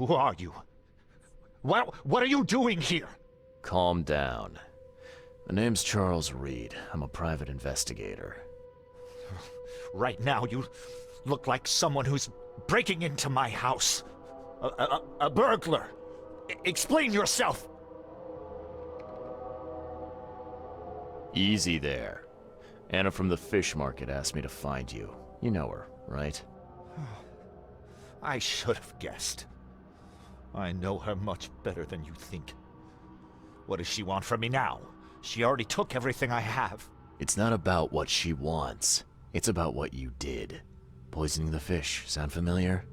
Who are you? What are you doing here? Calm down. My name's Charles Reed. I'm a private investigator. Right now, you look like someone who's breaking into my house. A burglar. Explain yourself. Easy there. Anna from the fish market asked me to find you. You know her, right? I should have guessed. I know her much better than you think. What does she want from me now? She already took everything I have. It's not about what she wants. It's about what you did. Poisoning the fish. Sound familiar?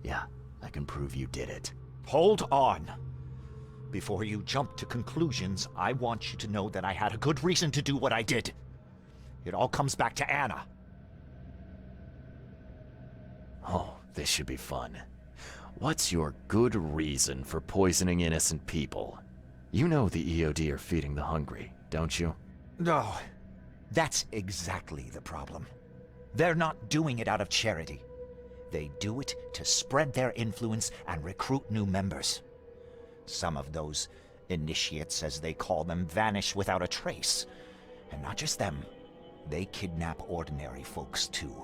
Yeah, I can prove you did it. Hold on. Before you jump to conclusions, I want you to know that I had a good reason to do what I did. It all comes back to Anna. Oh, this should be fun. What's your good reason for poisoning innocent people? You know the EOD are feeding the hungry, don't you? No, that's exactly the problem. They're not doing it out of charity. They do it to spread their influence and recruit new members. Some of those initiates, as they call them, vanish without a trace. And not just them. They kidnap ordinary folks, too.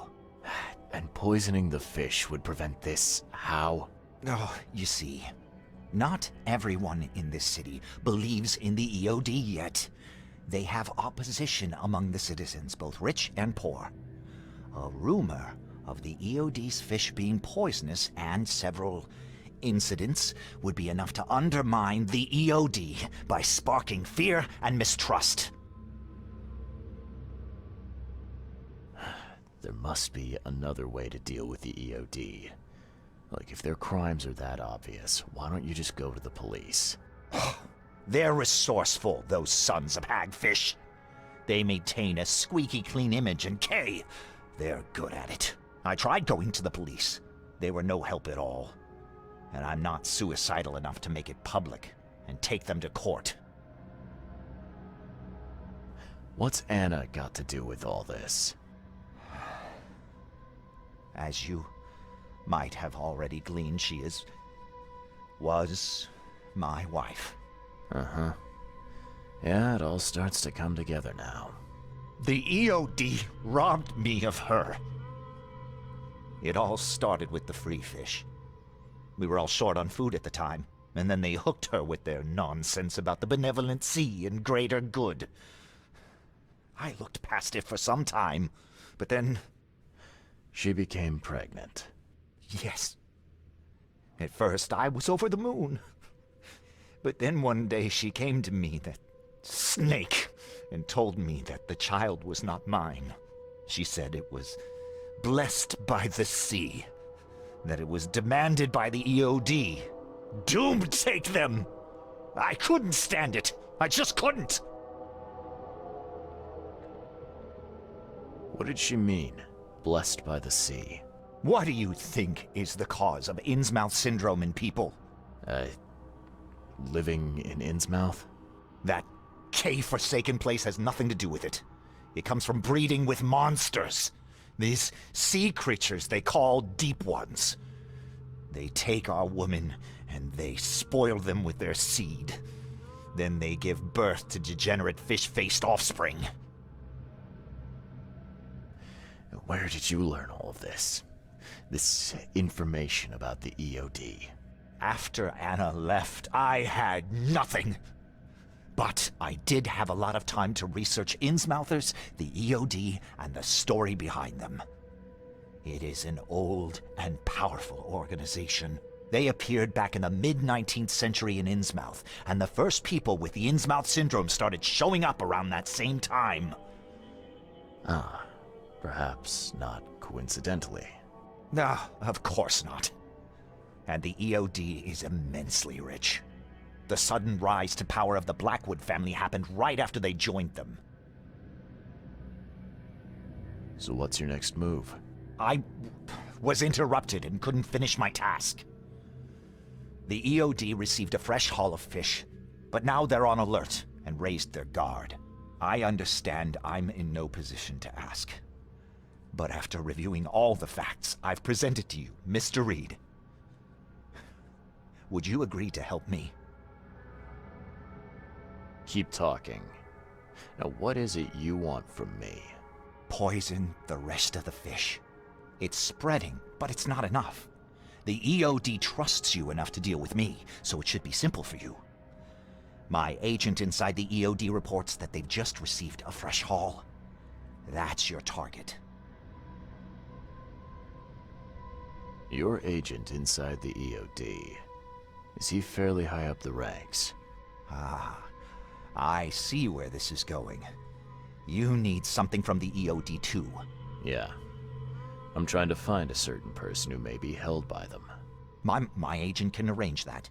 And poisoning the fish would prevent this. How? Oh, you see, not everyone in this city believes in the EOD yet. They have opposition among the citizens, both rich and poor. A rumor of the EOD's fish being poisonous and several incidents would be enough to undermine the EOD by sparking fear and mistrust. There must be another way to deal with the EOD. Like, if their crimes are that obvious, why don't you just go to the police? They're resourceful, those sons of hagfish. They maintain a squeaky clean image, and they're good at it. I tried going to the police. They were no help at all. And I'm not suicidal enough to make it public and take them to court. What's Anna got to do with all this? As you might have already gleaned, she was my wife. Uh-huh. Yeah, it all starts to come together now. The EOD robbed me of her. It all started with the free fish. We were all short on food at the time, and then they hooked her with their nonsense about the benevolent sea and greater good. I looked past it for some time, but then... She became pregnant. Yes. At first, I was over the moon. But then one day she came to me, that snake, and told me that the child was not mine. She said it was blessed by the sea, that it was demanded by the EOD. Doomed take them! I couldn't stand it. I just couldn't. What did she mean, blessed by the sea? What do you think is the cause of Innsmouth syndrome in people? Living in Innsmouth? That K-forsaken place has nothing to do with it. It comes from breeding with monsters. These sea creatures they call Deep Ones. They take our women and they spoil them with their seed. Then they give birth to degenerate fish-faced offspring. Where did you learn all of this? This information about the EOD? After Anna left, I had nothing. But I did have a lot of time to research Innsmouthers, the EOD, and the story behind them. It is an old and powerful organization. They appeared back in the mid-19th century in Innsmouth, and the first people with the Innsmouth syndrome started showing up around that same time. Ah, Perhaps not coincidentally. No, of course not. And the EOD is immensely rich. The sudden rise to power of the Blackwood family happened right after they joined them. So what's your next move? I was interrupted and couldn't finish my task. The EOD received a fresh haul of fish, but now they're on alert and raised their guard. I understand I'm in no position to ask. But after reviewing all the facts I've presented to you, Mr. Reed, would you agree to help me? Keep talking. Now what is it you want from me? Poison the rest of the fish. It's spreading, but it's not enough. The EOD trusts you enough to deal with me, so it should be simple for you. My agent inside the EOD reports that they've just received a fresh haul. That's your target. Your agent inside the EOD. Is he fairly high up the ranks? Ah, I see where this is going. You need something from the EOD too. Yeah. I'm trying to find a certain person who may be held by them. My agent can arrange that.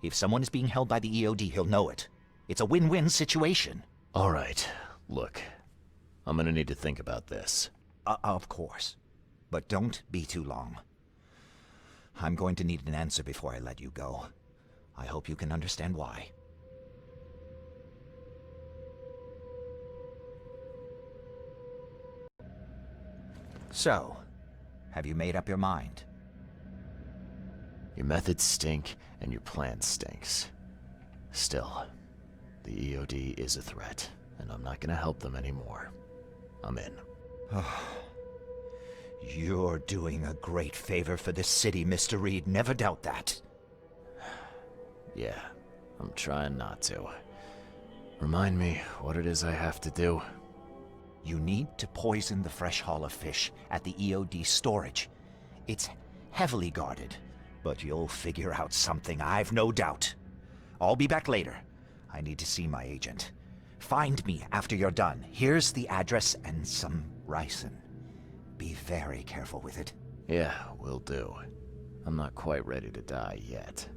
If someone is being held by the EOD, he'll know it. It's a win-win situation. Alright, look. I'm gonna need to think about this. Of course. But don't be too long. I'm going to need an answer before I let you go. I hope you can understand why. So, have you made up your mind? Your methods stink, and your plan stinks. Still, the EOD is a threat, and I'm not gonna help them anymore. I'm in. You're doing a great favor for this city, Mr. Reed. Never doubt that. Yeah, I'm trying not to. Remind me what it is I have to do. You need to poison the fresh haul of fish at the EOD storage. It's heavily guarded, but you'll figure out something, I've no doubt. I'll be back later. I need to see my agent. Find me after you're done. Here's the address and some ricin. Be very careful with it. Yeah, will do. I'm not quite ready to die yet.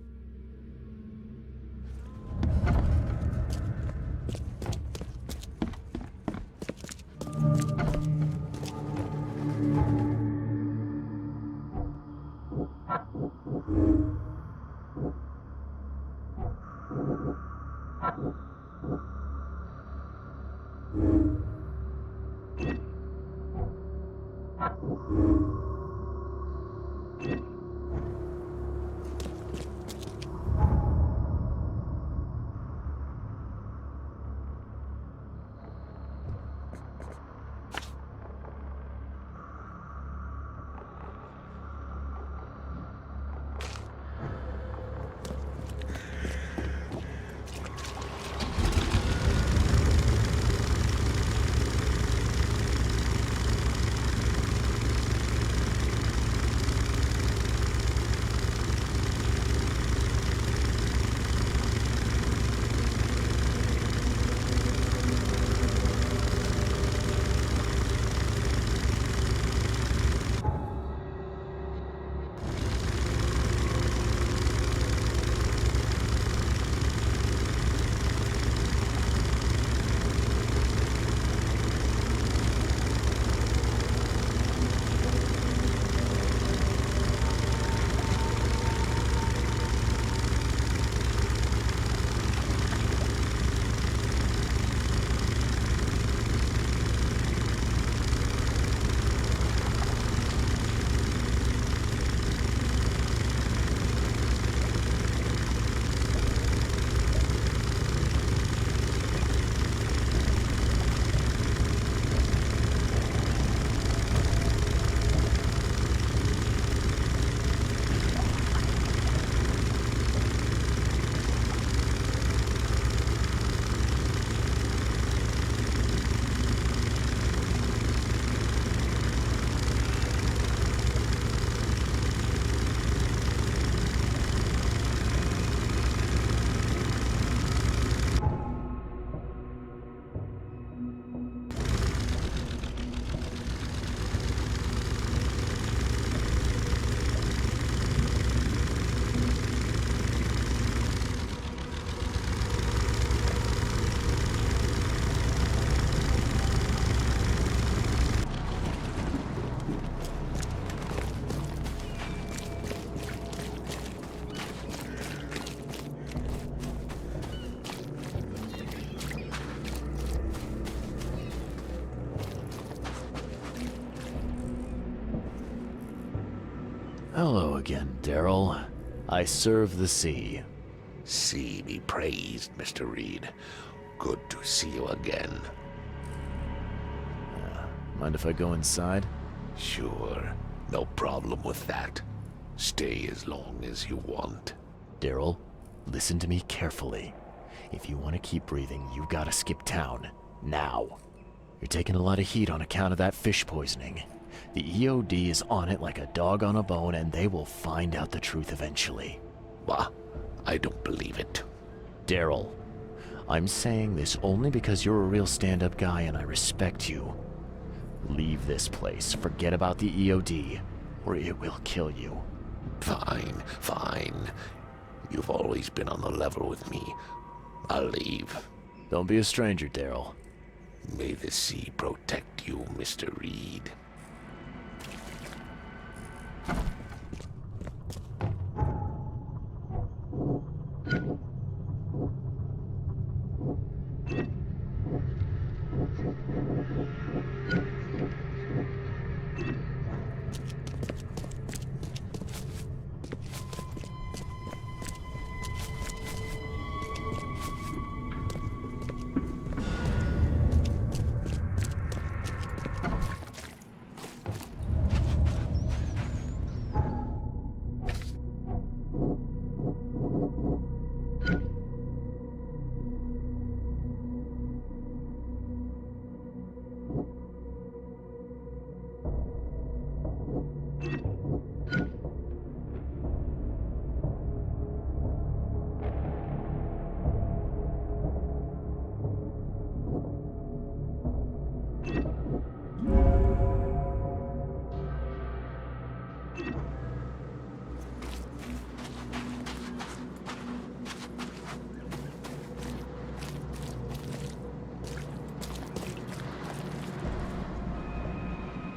Hello again, Daryl. I serve the sea. Sea be praised, Mr. Reed. Good to see you again. Mind if I go inside? Sure, no problem with that. Stay as long as you want. Daryl, listen to me carefully. If you want to keep breathing, you've got to skip town. Now. You're taking a lot of heat on account of that fish poisoning. The EOD is on it like a dog on a bone, and they will find out the truth eventually. Bah, I don't believe it. Daryl, I'm saying this only because you're a real stand-up guy and I respect you. Leave this place, forget about the EOD, or it will kill you. Fine, fine. You've always been on the level with me. I'll leave. Don't be a stranger, Daryl. May the sea protect you, Mr. Reed.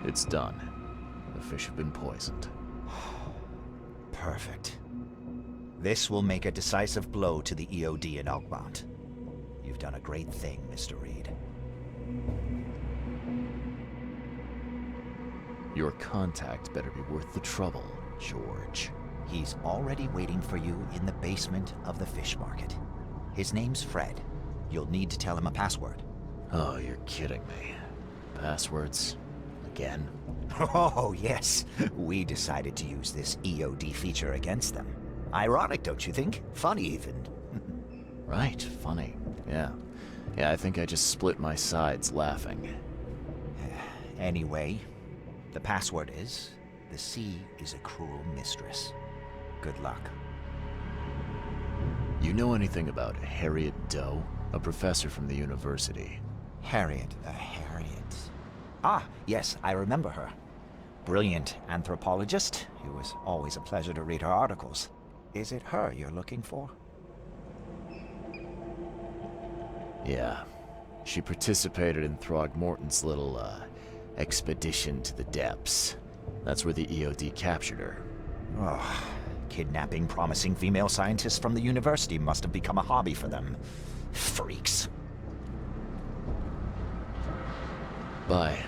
It's done. The fish have been poisoned. Perfect. This will make a decisive blow to the EOD in Oakmont. You've done a great thing, Mr. Reed. Your contact better be worth the trouble, George. He's already waiting for you in the basement of the fish market. His name's Fred. You'll need to tell him a password. Oh, you're kidding me. Passwords? Again? Oh, yes. We decided to use this EOD feature against them. Ironic, don't you think? Funny, even. Right, funny. Yeah. Yeah, I think I just split my sides laughing. Anyway, the password is, the sea is a cruel mistress. Good luck. You know anything about Harriet Doe? A professor from the university. Harriet. Ah, yes, I remember her. Brilliant anthropologist. It was always a pleasure to read her articles. Is it her you're looking for? Yeah. She participated in Throgmorton's little, expedition to the depths. That's where the EOD captured her. Oh, kidnapping promising female scientists from the university must have become a hobby for them. Freaks. Bye.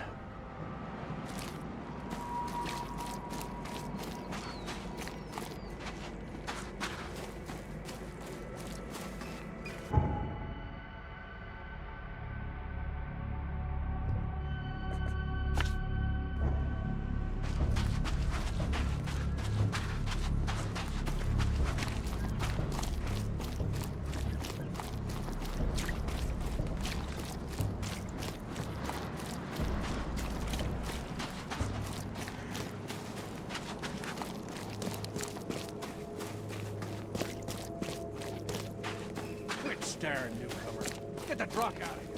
Quit staring, newcomer. Get the truck out of here.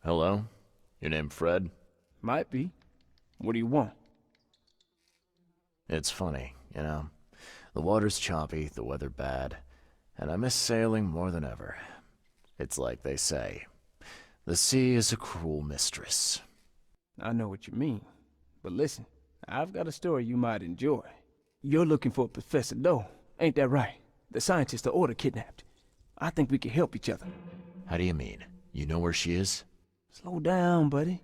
Hello? Your name Fred? Might be. What do you want? It's funny, you know. The water's choppy, the weather bad, and I miss sailing more than ever. It's like they say, the sea is a cruel mistress. I know what you mean. But listen, I've got a story you might enjoy. You're looking for Professor Doe, ain't that right? The scientist the Order kidnapped. I think we can help each other. How do you mean? You know where she is? Slow down, buddy.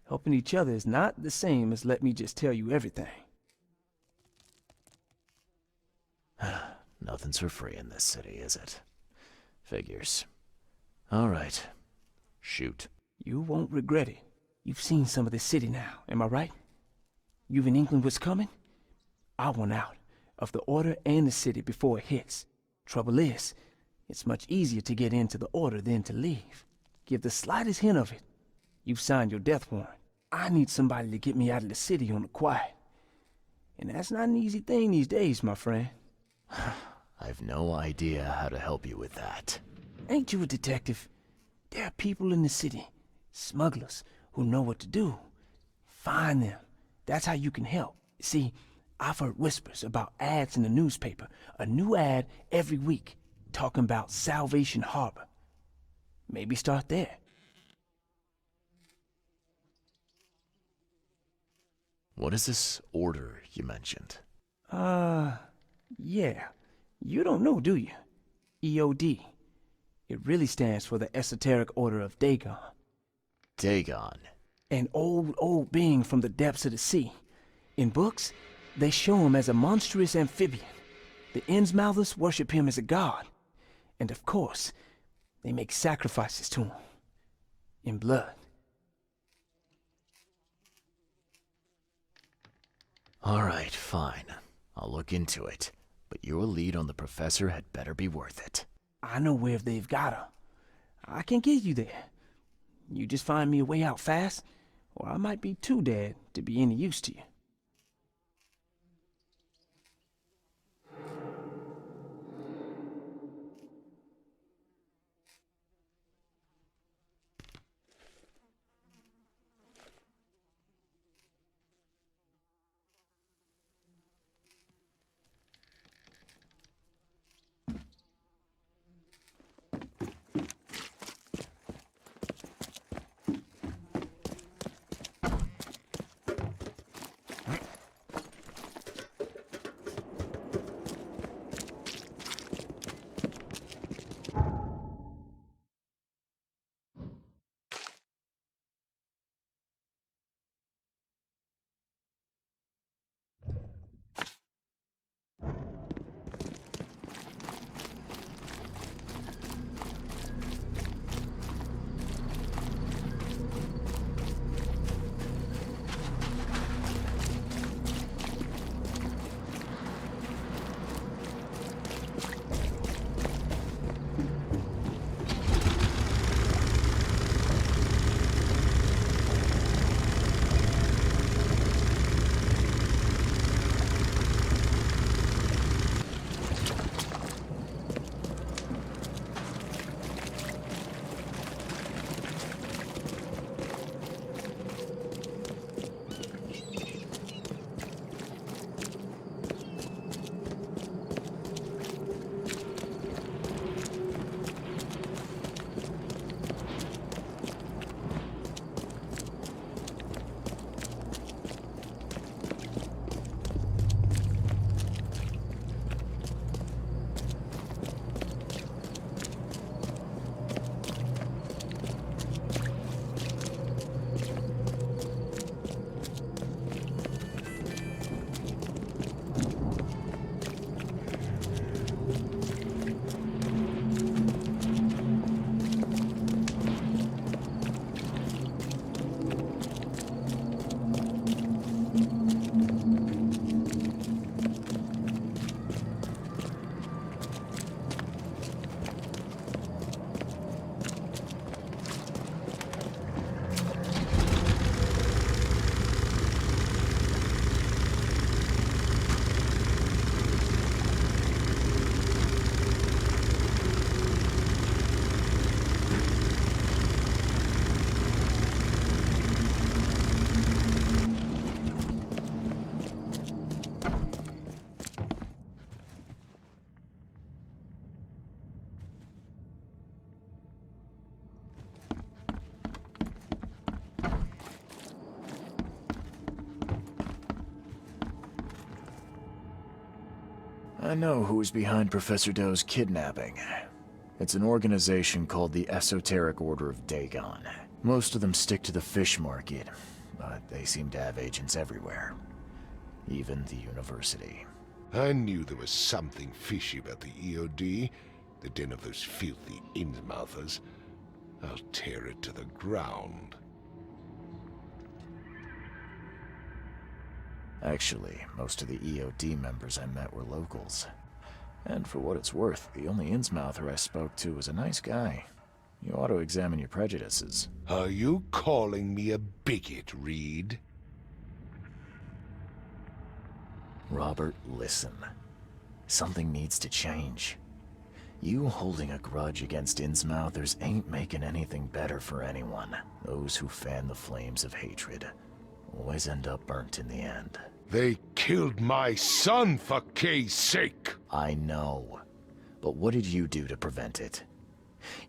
Helping each other is not the same as let me just tell you everything. Nothing's for free in this city, is it? Figures. All right. Shoot. You won't regret it. You've seen some of this city now, am I right? You've in England what's coming? I want out of the Order and the city before it hits. Trouble is, it's much easier to get into the Order than to leave. Give the slightest hint of it, you've signed your death warrant. I need somebody to get me out of the city on the quiet. And that's not an easy thing these days, my friend. I've no idea how to help you with that. Ain't you a detective? There are people in the city, smugglers, who know what to do. Find them. That's how you can help. See, I've heard whispers about ads in the newspaper. A new ad every week, talking about Salvation Harbor. Maybe start there. What is this order you mentioned? Yeah. You don't know, do you? EOD. It really stands for the Esoteric Order of Dagon. Dagon. An old being from the depths of the sea. In books, they show him as a monstrous amphibian. The Innsmouthers worship him as a god. And of course, they make sacrifices to him. In blood. All right, fine. I'll look into it. But your lead on the professor had better be worth it. I know where they've got her. I can get you there. You just find me a way out fast, or I might be too dead to be any use to you. I know who's behind Professor Doe's kidnapping. It's an organization called the Esoteric Order of Dagon. Most of them stick to the fish market, but they seem to have agents everywhere. Even the university. I knew there was something fishy about the EOD, the den of those filthy Innsmouthers. I'll tear it to the ground. Actually, most of the EOD members I met were locals. And for what it's worth, the only Innsmouther I spoke to was a nice guy. You ought to examine your prejudices. Are you calling me a bigot, Reed? Robert, listen. Something needs to change. You holding a grudge against Innsmouthers ain't making anything better for anyone. Those who fan the flames of hatred always end up burnt in the end. They killed my son, for Kay's sake! I know. But what did you do to prevent it?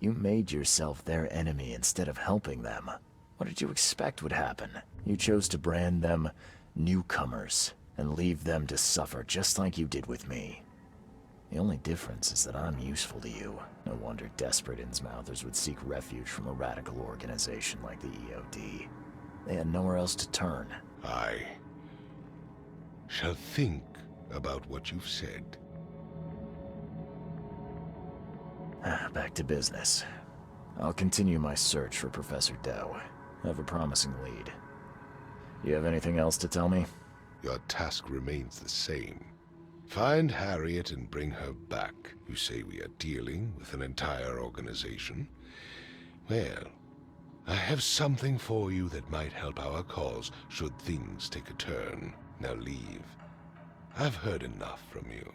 You made yourself their enemy instead of helping them. What did you expect would happen? You chose to brand them newcomers and leave them to suffer just like you did with me. The only difference is that I'm useful to you. No wonder desperate Innsmouthers would seek refuge from a radical organization like the EOD. They had nowhere else to turn. I shall think about what you've said. Back to business. I'll continue my search for Professor Doe. I have a promising lead. You have anything else to tell me? Your task remains the same. Find Harriet and bring her back. You say we are dealing with an entire organization? Well, I have something for you that might help our cause should things take a turn. Now leave. I've heard enough from you.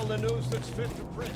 all the news that's fit for print.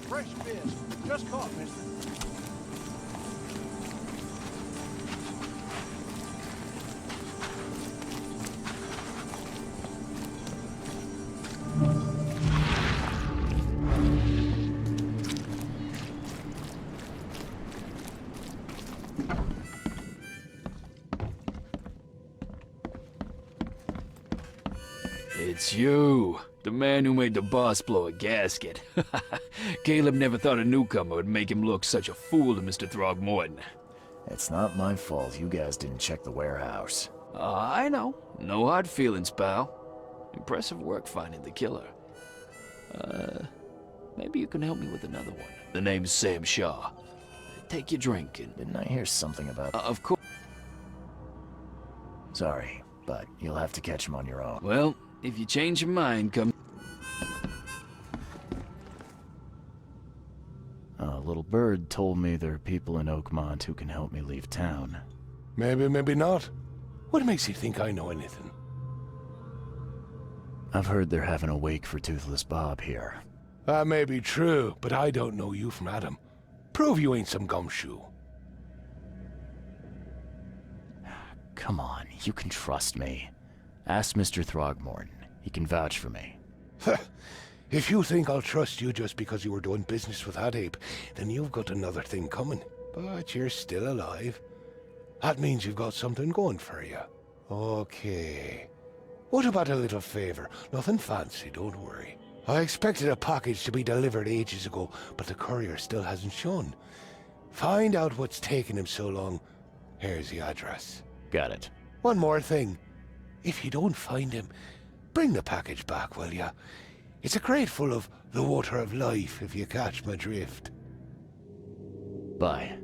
Fresh fish. Just caught, mister. It's you, the man who made the boss blow a gasket. Caleb never thought a newcomer would make him look such a fool to Mr. Throgmorton. It's not my fault you guys didn't check the warehouse. I know. No hard feelings, pal. Impressive work finding the killer. Maybe you can help me with another one. The name's Sam Shaw. Take your drink and... Didn't I hear something about... of course. Sorry, but you'll have to catch him on your own. Well, if you change your mind, come... A little bird told me there are people in Oakmont who can help me leave town. Maybe, maybe not. What makes you think I know anything? I've heard they're having a wake for Toothless Bob here. That may be true, but I don't know you from Adam. Prove you ain't some gumshoe. Come on, you can trust me. Ask Mr. Throgmorton. He can vouch for me. If you think I'll trust you just because you were doing business with that ape, then you've got another thing coming. But you're still alive. That means you've got something going for you. Okay. What about a little favor? Nothing fancy, don't worry. I expected a package to be delivered ages ago, but the courier still hasn't shown. Find out what's taking him so long. Here's the address. Got it. One more thing. If you don't find him, bring the package back, will ya? It's a crate full of the water of life, if you catch my drift. Bye.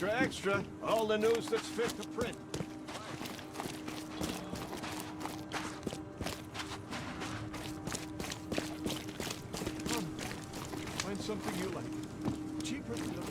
Extra, extra. All the news that's fit to print. Come, find something you like. Cheaper than the rest.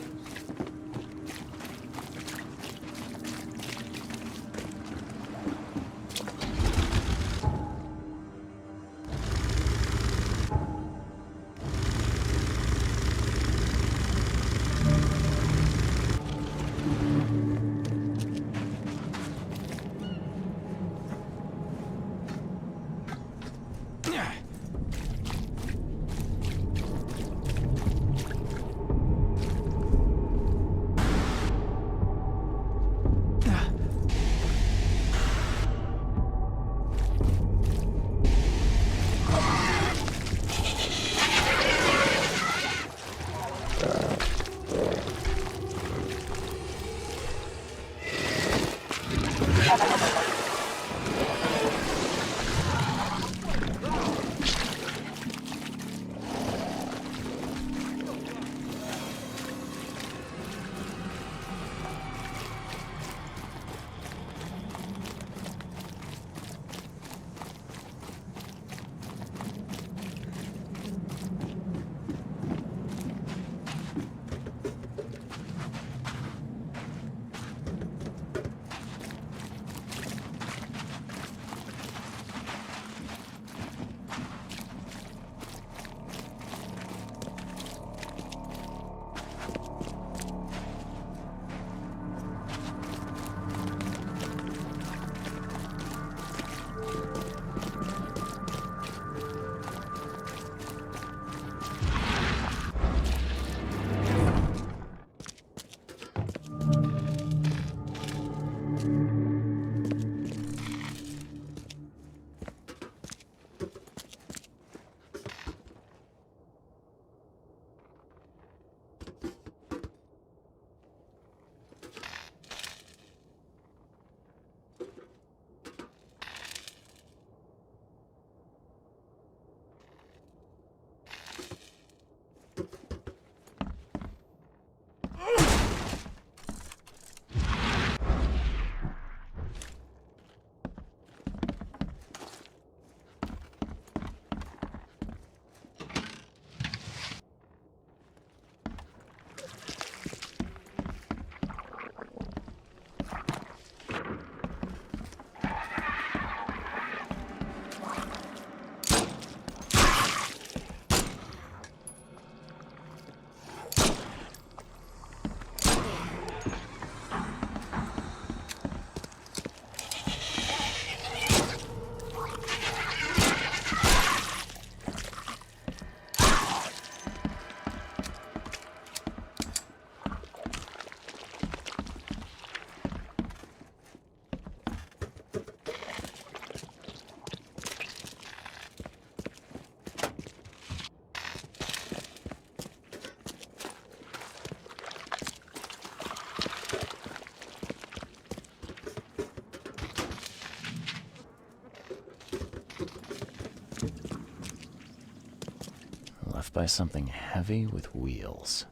Left by something heavy with wheels.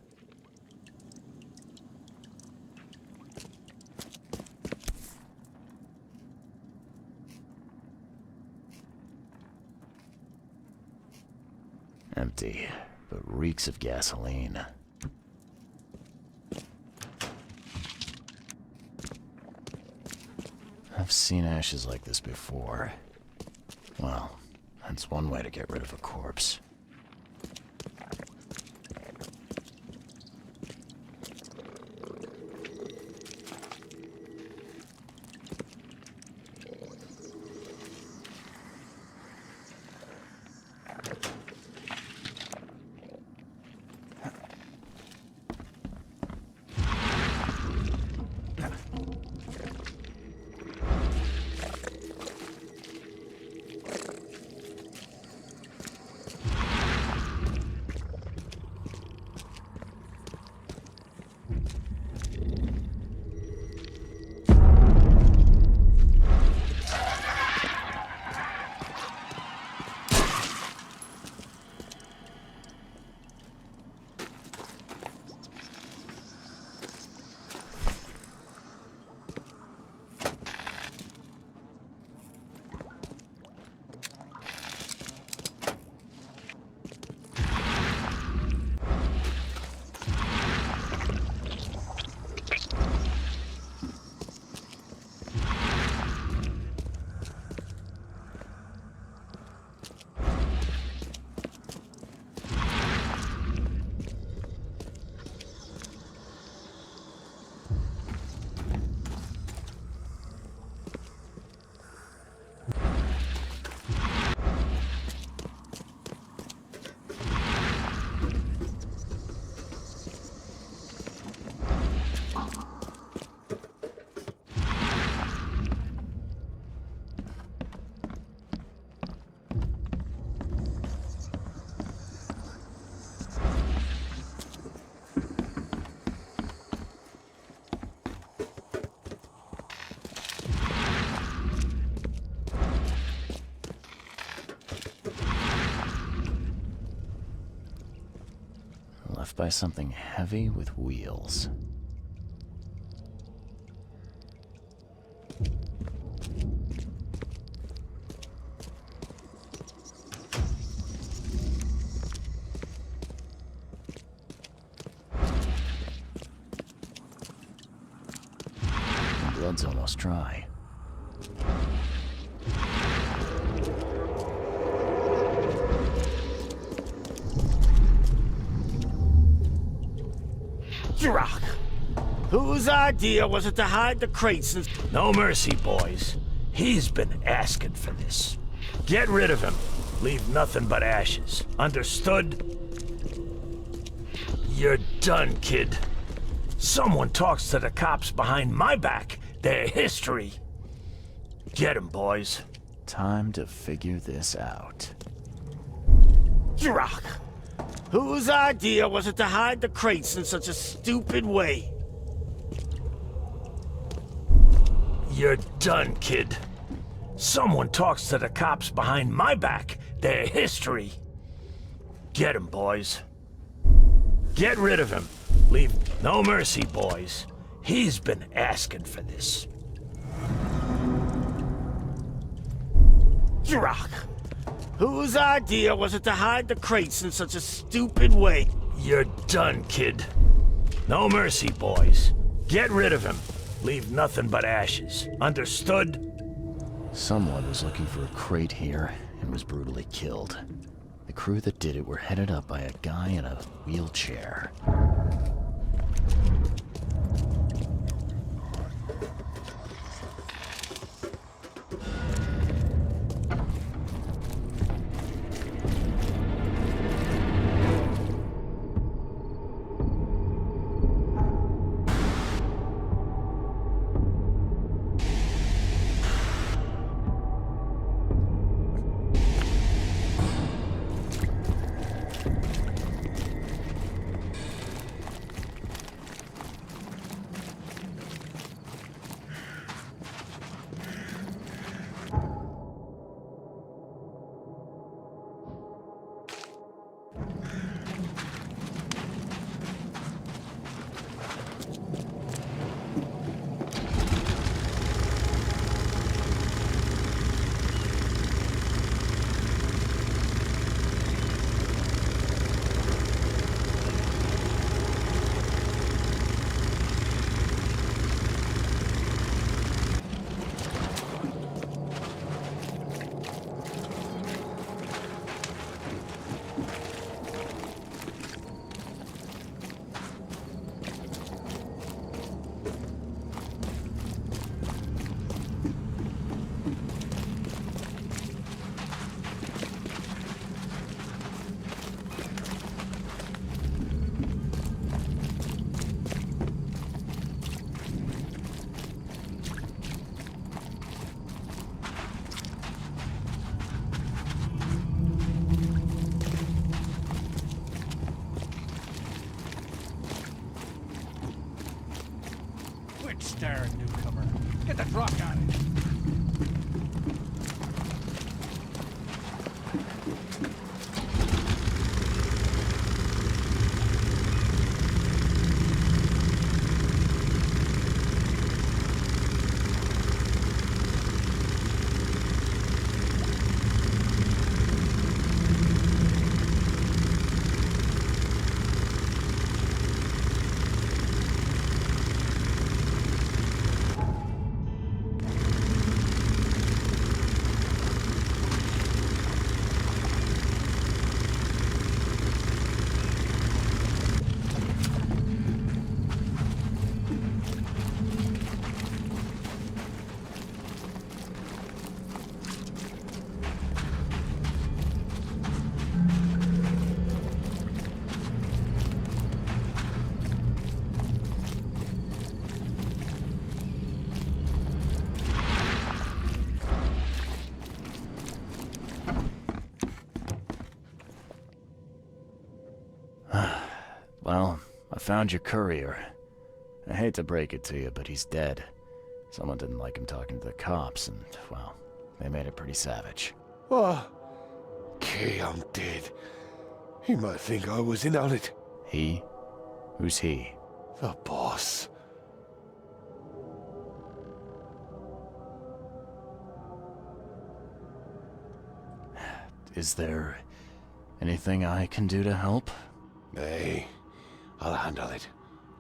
Empty, but reeks of gasoline. I've seen ashes like this before. Well, that's one way to get rid of a corpse. off by something heavy with wheels. The blood's almost dry. Jirach! Whose idea was it to hide the crates and... No mercy, boys. He's been asking for this. Get rid of him. Leave nothing but ashes. Understood? You're done, kid. Someone talks to the cops behind my back. Their history. Get him, boys. Time to figure this out. Jirach! Whose idea was it to hide the crates in such a stupid way? You're done, kid. Someone talks to the cops behind my back. Their history. Get him, boys. Get rid of him. Leave no mercy, boys. He's been asking for this. Jirach! Whose idea was it to hide the crates in such a stupid way? You're done, kid. No mercy, boys. Get rid of him. Leave nothing but ashes. Understood? Someone was looking for a crate here and was brutally killed. The crew that did it were headed up by a guy in a wheelchair. Quit staring, newcomer. Get the rock out of it. Well, I found your courier. I hate to break it to you, but he's dead. Someone didn't like him talking to the cops, and, well, they made it pretty savage. What? Okay, I'm dead. He might think I was in on it. He? Who's he? The boss. Is there anything I can do to help? Nay, I'll handle it.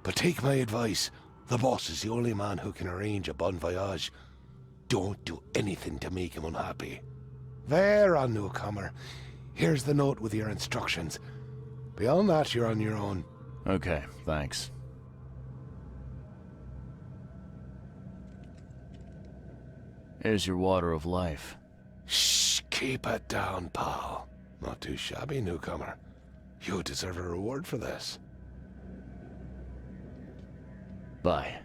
But take my advice. The boss is the only man who can arrange a bon voyage. Don't do anything to make him unhappy. There, on newcomer. Here's the note with your instructions. Beyond that, you're on your own. Okay, thanks. Here's your water of life. Shh, keep it down, pal. Not too shabby, newcomer. You deserve a reward for this. Bye.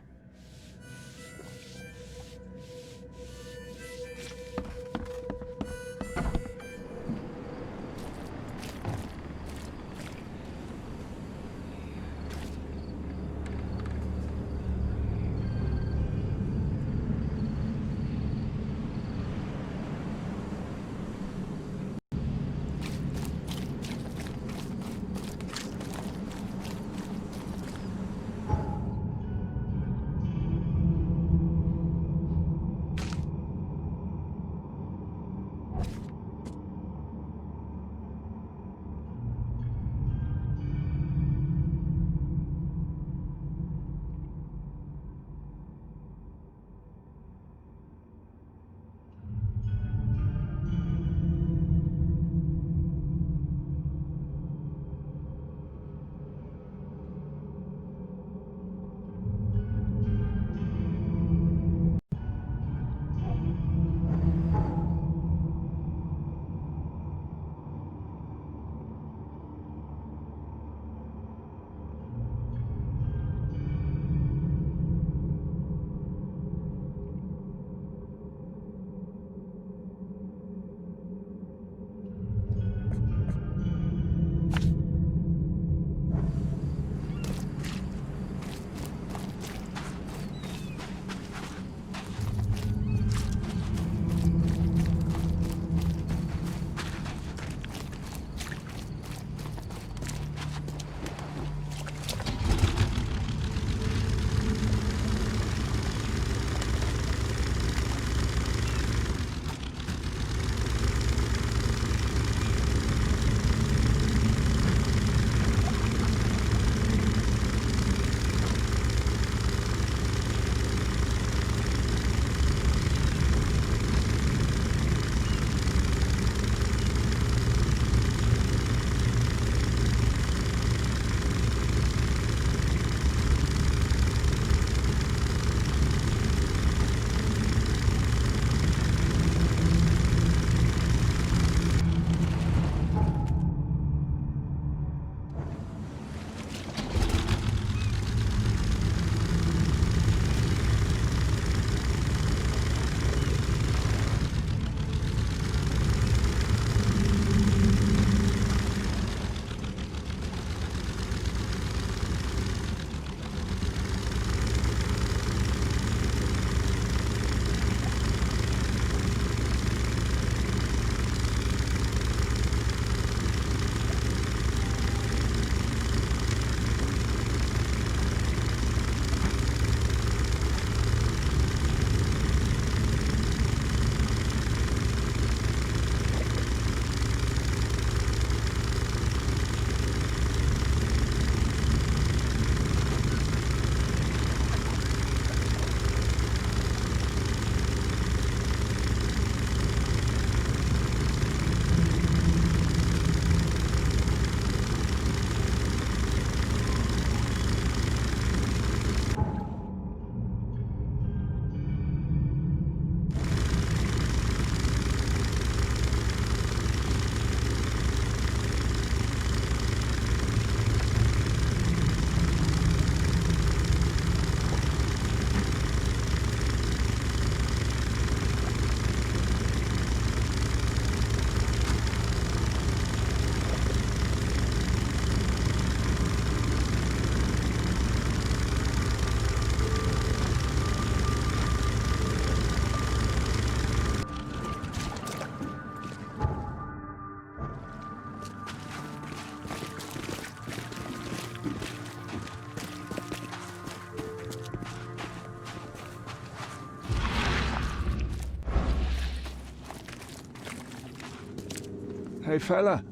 Hey, fella.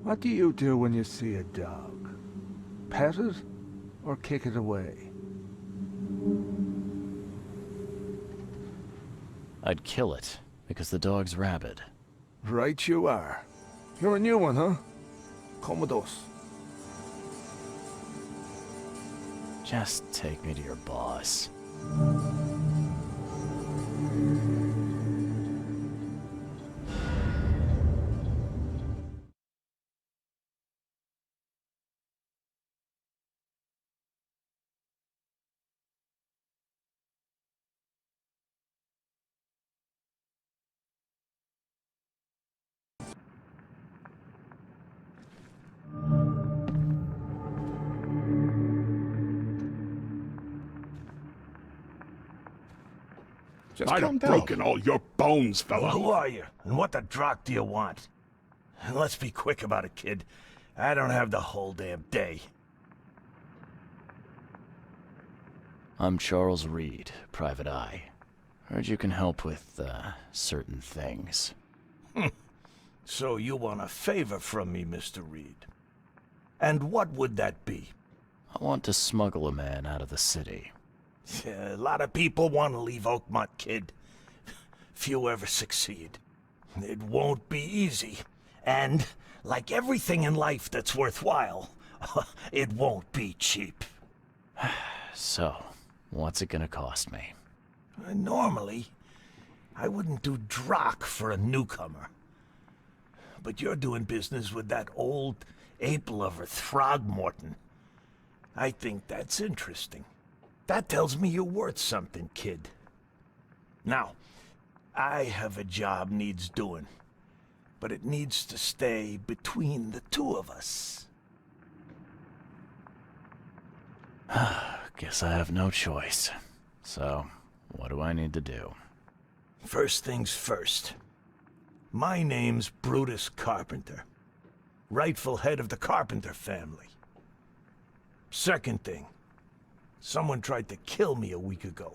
What do you do when you see a dog? Pet it or kick it away? I'd kill it, because the dog's rabid. Right you are. You're a new one, huh? Come with us. Just take me to your boss. Just I'd calm have down. broken all your bones, fella. Who are you? And what the drock do you want? Let's be quick about it, kid. I don't have the whole damn day. I'm Charles Reed, Private Eye. Heard you can help with, certain things. So you want a favor from me, Mr. Reed. And what would that be? I want to smuggle a man out of the city. A lot of people want to leave Oakmont, kid. Few ever succeed. It won't be easy. And, like everything in life that's worthwhile, it won't be cheap. So, what's it gonna cost me? Normally, I wouldn't do drock for a newcomer. But you're doing business with that old ape-lover Throgmorton. I think that's interesting. That tells me you're worth something, kid. Now, I have a job needs doing, but it needs to stay between the two of us. Guess I have no choice. So, what do I need to do? First things first. My name's Brutus Carpenter, rightful head of the Carpenter family. Second thing, someone tried to kill me a week ago.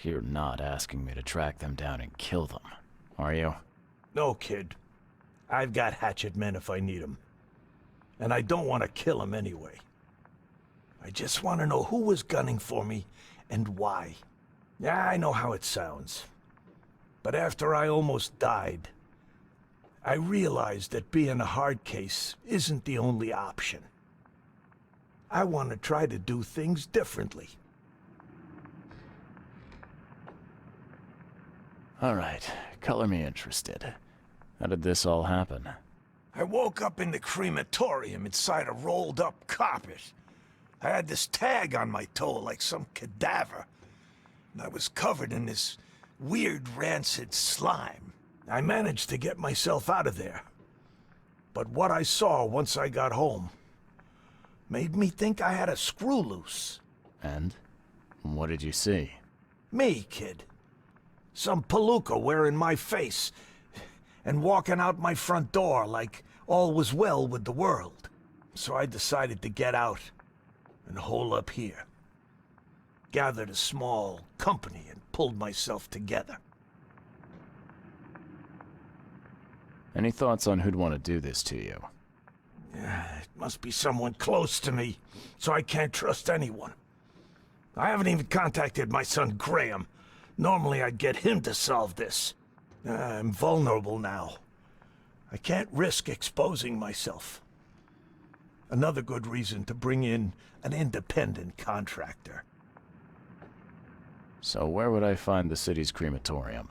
You're not asking me to track them down and kill them, are you? No, kid. I've got hatchet men if I need them. And I don't want to kill them anyway. I just want to know who was gunning for me and why. Yeah, I know how it sounds. But after I almost died, I realized that being a hard case isn't the only option. I want to try to do things differently. Alright, color me interested. How did this all happen? I woke up in the crematorium inside a rolled-up carpet. I had this tag on my toe like some cadaver. And I was covered in this weird rancid slime. I managed to get myself out of there. But what I saw once I got home made me think I had a screw loose. And? What did you see? Me, kid. Some palooka wearing my face and walking out my front door like all was well with the world. So I decided to get out and hole up here. Gathered a small company and pulled myself together. Any thoughts on who'd want to do this to you? It must be someone close to me, so I can't trust anyone. I haven't even contacted my son Graham. Normally I'd get him to solve this. I'm vulnerable now. I can't risk exposing myself. Another good reason to bring in an independent contractor. So where would I find the city's crematorium?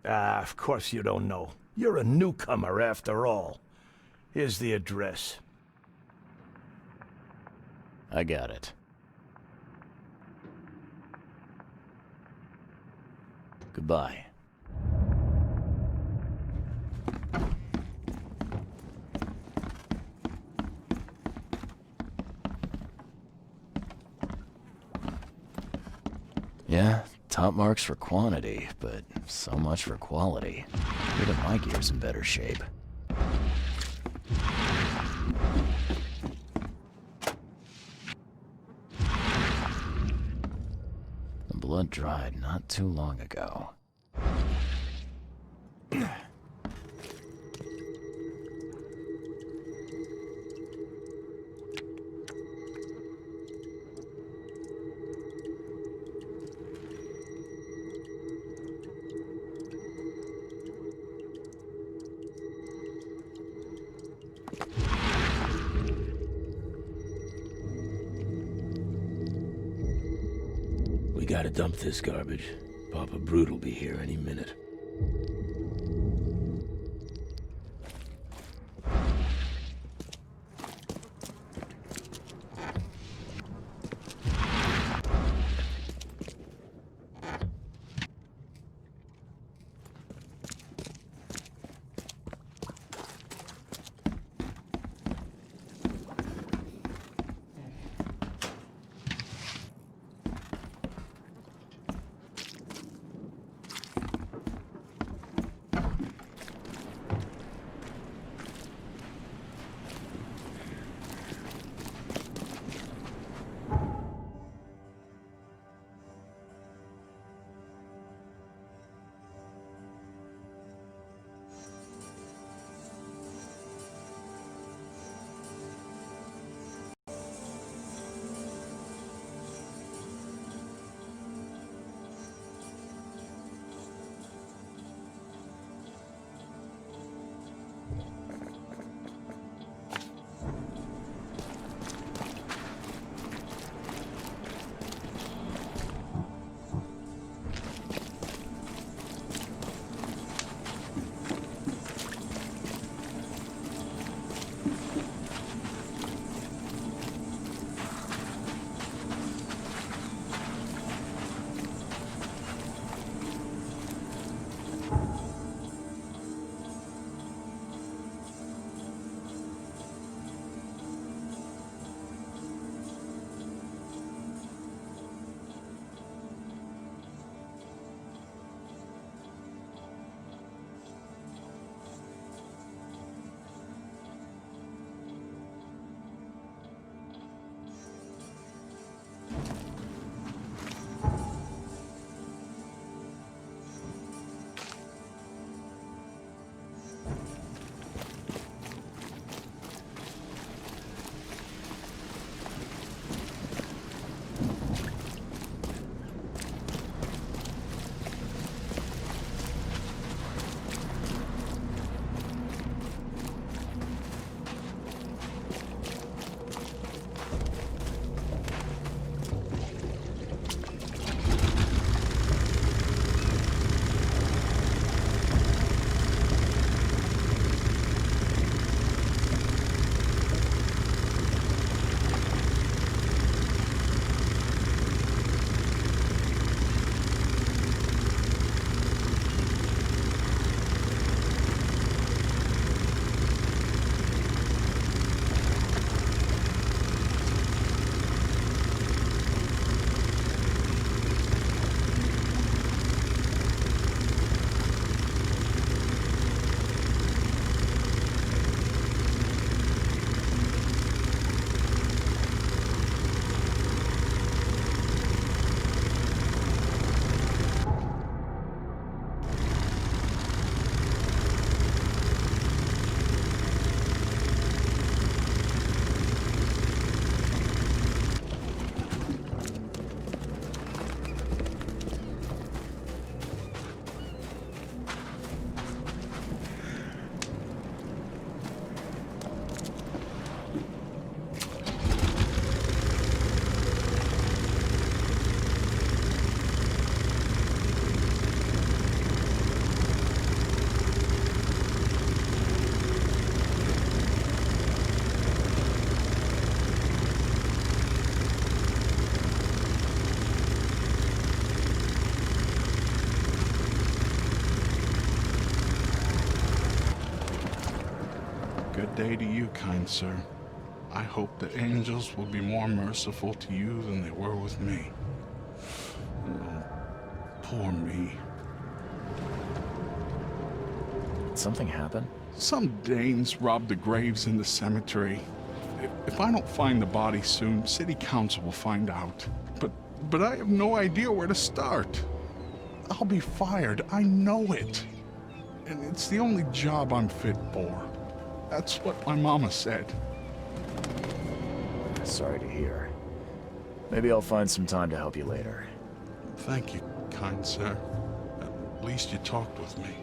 Of course you don't know. You're a newcomer after all. Here's the address. I got it. Goodbye. Yeah, top marks for quantity, but so much for quality. Even my gear's in better shape. The blood dried not too long ago. Gotta dump this garbage. Papa Brute will be here any minute. Good day to you, kind sir. I hope the angels will be more merciful to you than they were with me. Oh, poor me. Did something happen? Some Danes robbed the graves in the cemetery. If I don't find the body soon, city council will find out. But I have no idea where to start. I'll be fired, I know it. And it's the only job I'm fit for. That's what my mama said. Sorry to hear. Maybe I'll find some time to help you later. Thank you, kind sir. At least you talked with me.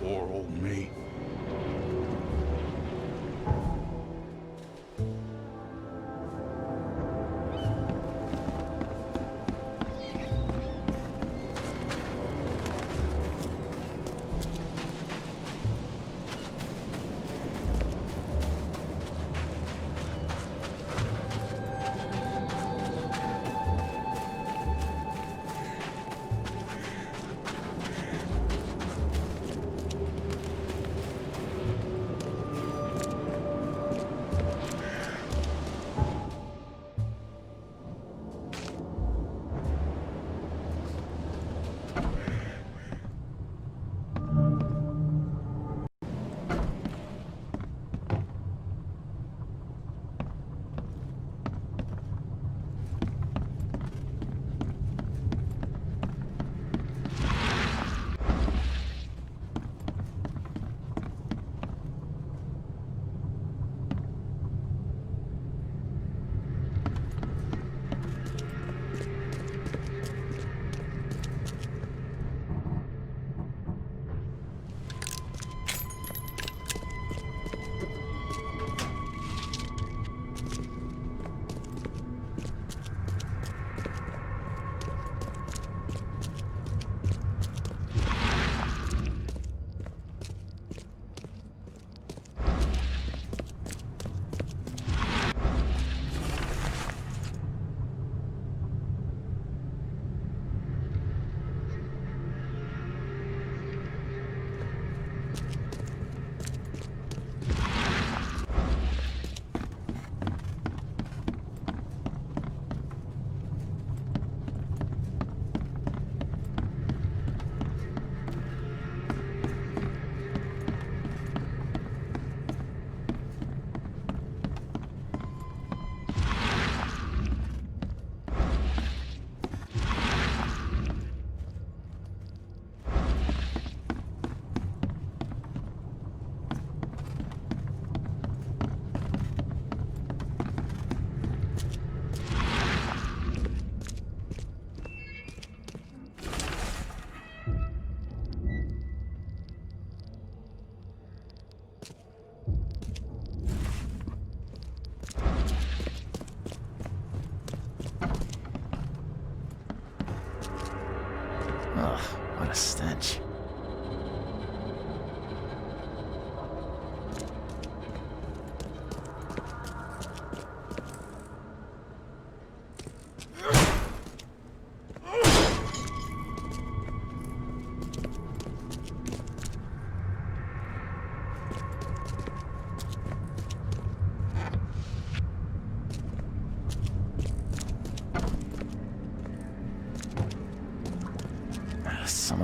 Poor old me.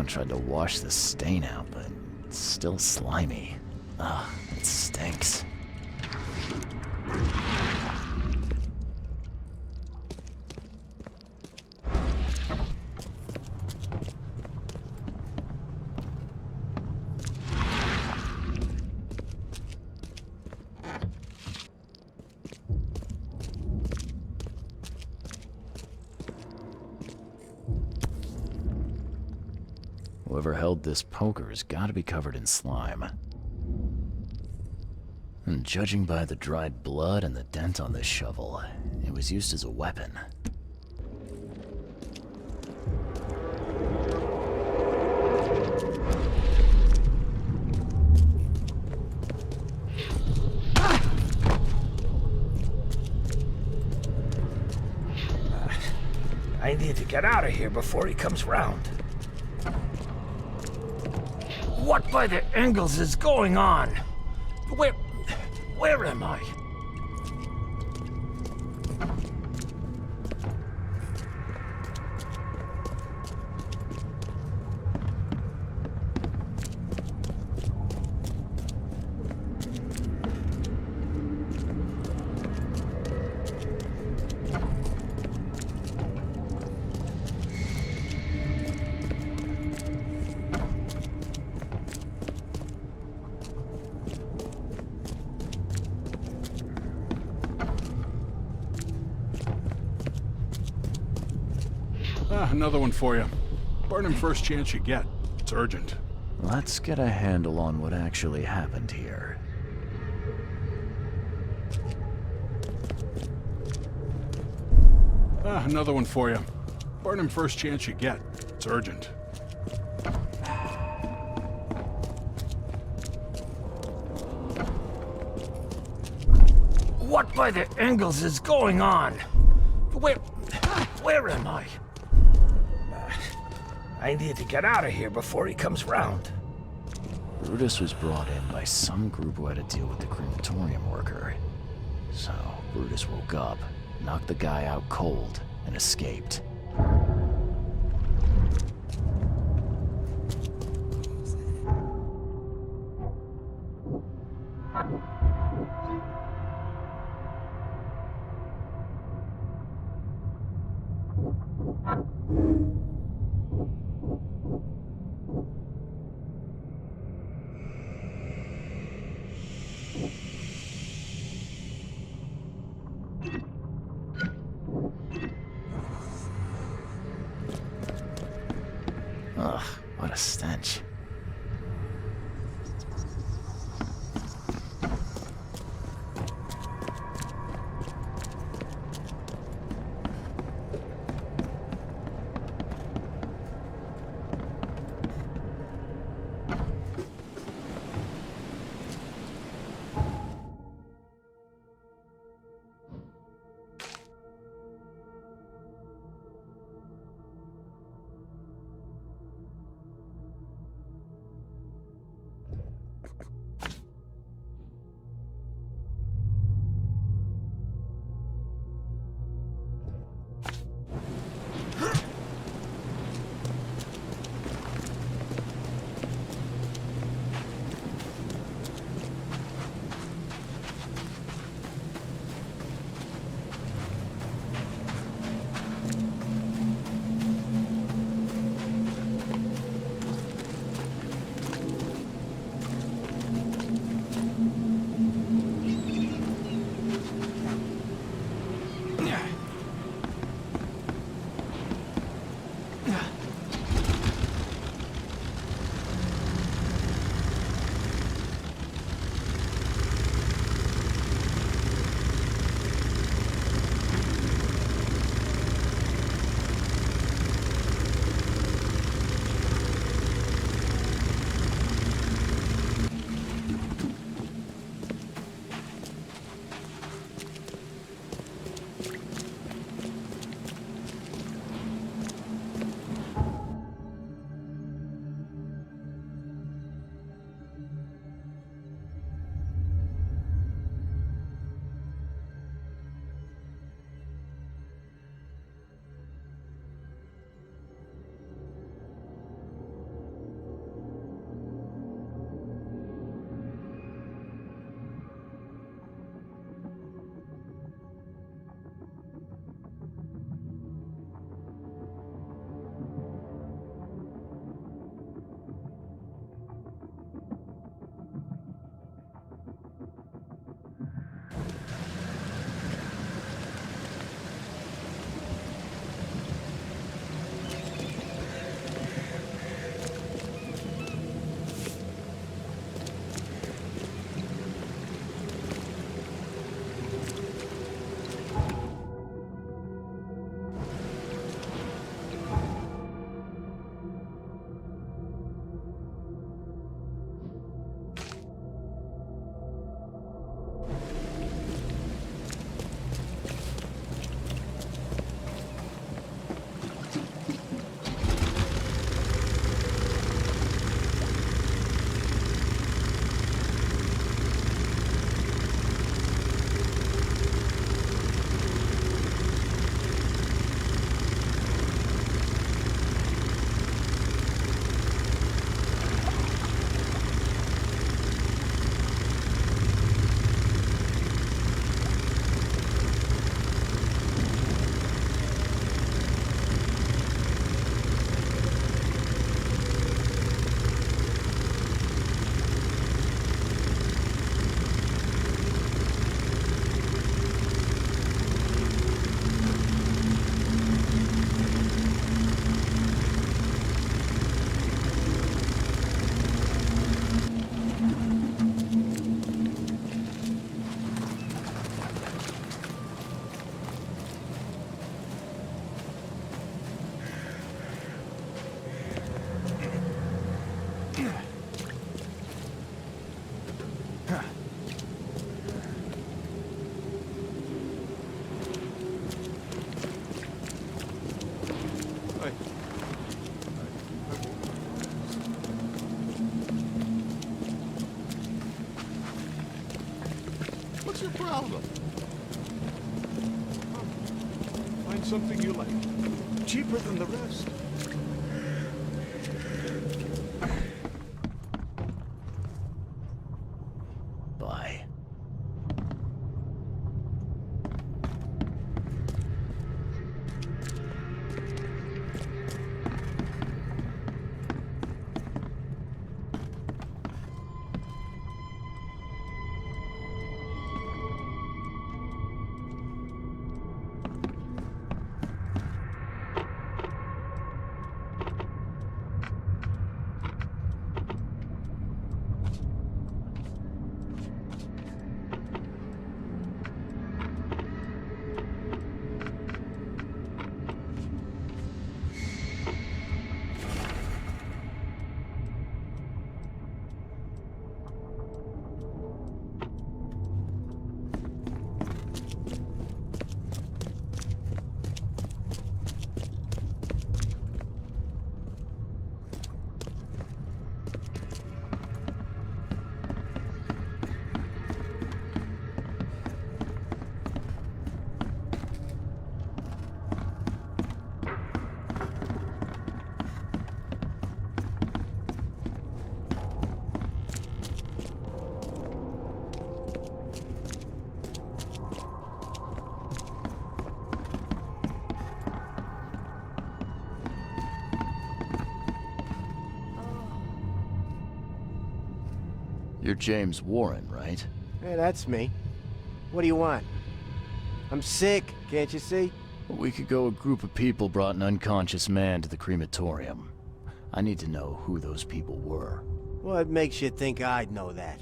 Someone tried to wash the stain out, but it's still slimy. Ugh, it stinks. Whoever held this poker has got to be covered in slime. And judging by the dried blood and the dent on this shovel, it was used as a weapon. I need to get out of here before he comes round. What by the Engels is going on? Where am I? Another one for you. Burn him first chance you get. It's urgent. Let's get a handle on what actually happened here. Another one for you. Burn him first chance you get. It's urgent. What by the Engels is going on? Where am I? I need to get out of here before he comes round. Brutus was brought in by some group who had to deal with the crematorium worker. So, Brutus woke up, knocked the guy out cold, and escaped. Ugh, what a stench. What's your problem? Find something you like. Cheaper than the rest. Bye. You're James Warren, right? Yeah, that's me. What do you want? I'm sick, can't you see? A week ago, a group of people brought an unconscious man to the crematorium. I need to know who those people were. What makes you think I'd know that?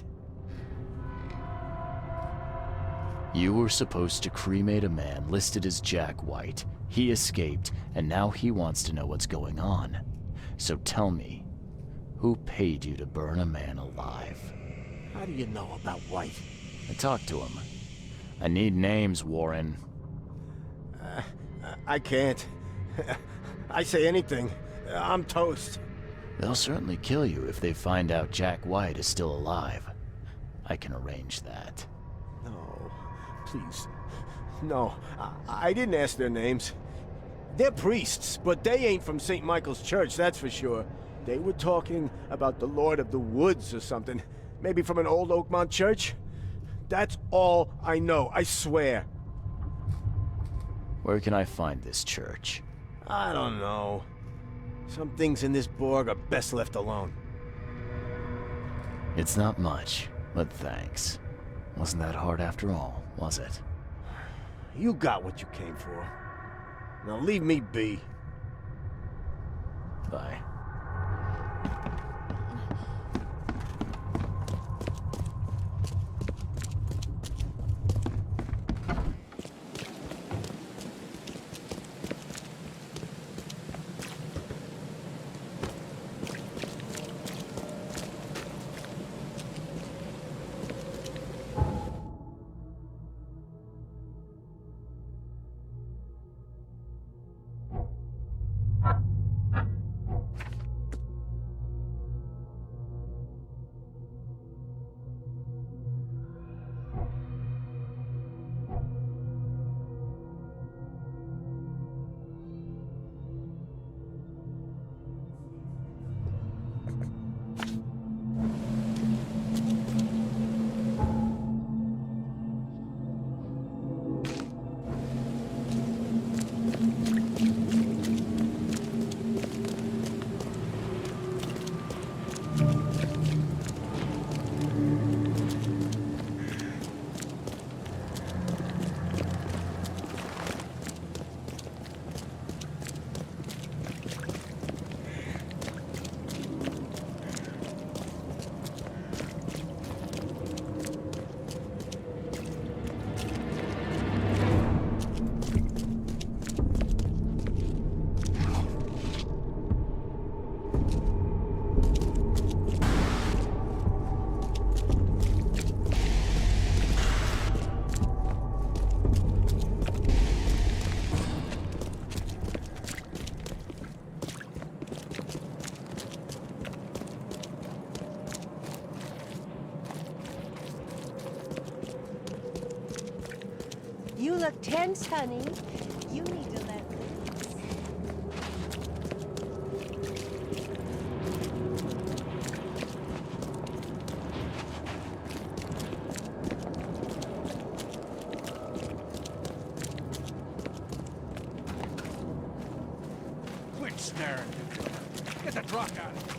You were supposed to cremate a man listed as Jack White. He escaped, and now he wants to know what's going on. So tell me, who paid you to burn a man alive? How do you know about White? I talked to him. I need names, Warren. I can't. I say anything. I'm toast. They'll certainly kill you if they find out Jack White is still alive. I can arrange that. No, please. No, I didn't ask their names. They're priests, but they ain't from St. Michael's Church, that's for sure. They were talking about the Lord of the Woods or something. Maybe from an old Oakmont church? That's all I know, I swear. Where can I find this church? I don't know. Some things in this Borg are best left alone. It's not much, but thanks. Wasn't that hard after all, was it? You got what you came for. Now leave me be. Bye. You look tense, honey. You need to let loose. Quit staring, newcomer. Get the truck out of here.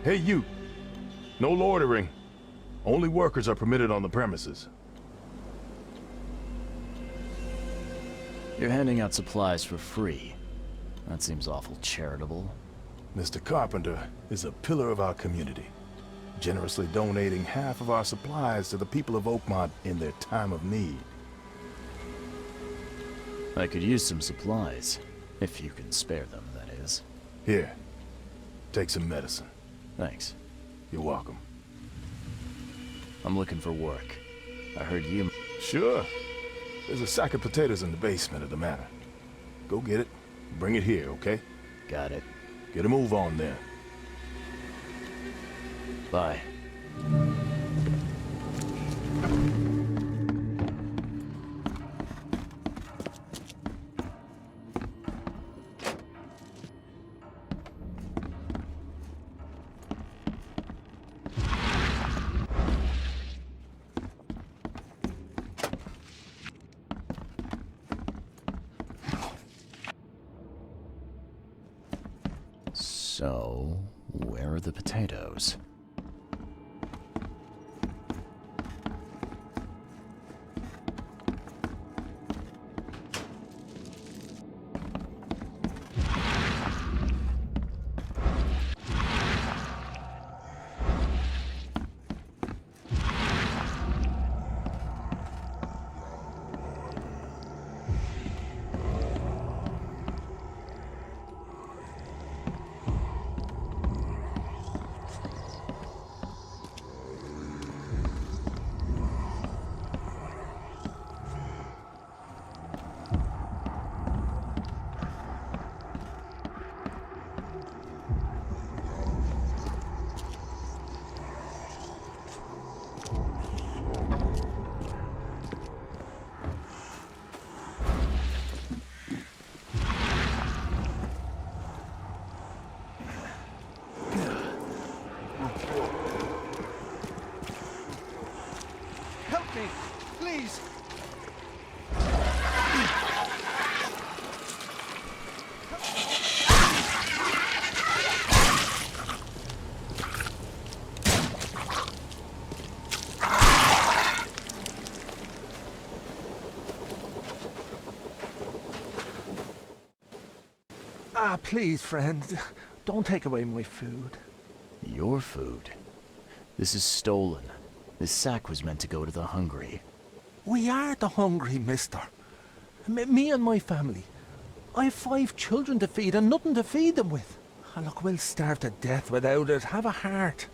Hey you! No loitering. Only workers are permitted on the premises. You're handing out supplies for free. That seems awful charitable. Mr. Carpenter is a pillar of our community, generously donating half of our supplies to the people of Oakmont in their time of need. I could use some supplies, if you can spare them, that is. Here, take some medicine. Thanks. You're welcome. I'm looking for work. I heard you... Sure. There's a sack of potatoes in the basement of the manor. Go get it. Bring it here, okay? Got it. Get a move on then. Bye. So, where are the potatoes? Please, friend. Don't take away my food. Your food? This is stolen. This sack was meant to go to the hungry. We are the hungry, mister. Me and my family. I have 5 children to feed and nothing to feed them with. Look, we'll starve to death without it. Have a heart.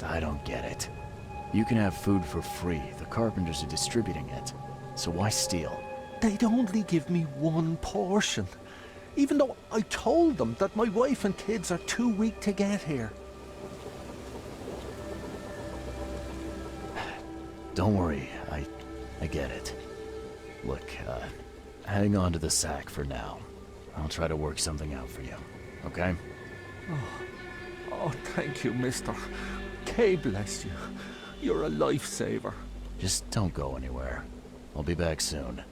I don't get it. You can have food for free. The carpenters are distributing it. So why steal? They'd only give me 1 portion. Even though I told them that my wife and kids are too weak to get here. Don't worry, I get it. Look, hang on to the sack for now. I'll try to work something out for you, okay? Oh, thank you, mister. Kay bless you. You're a lifesaver. Just don't go anywhere. I'll be back soon.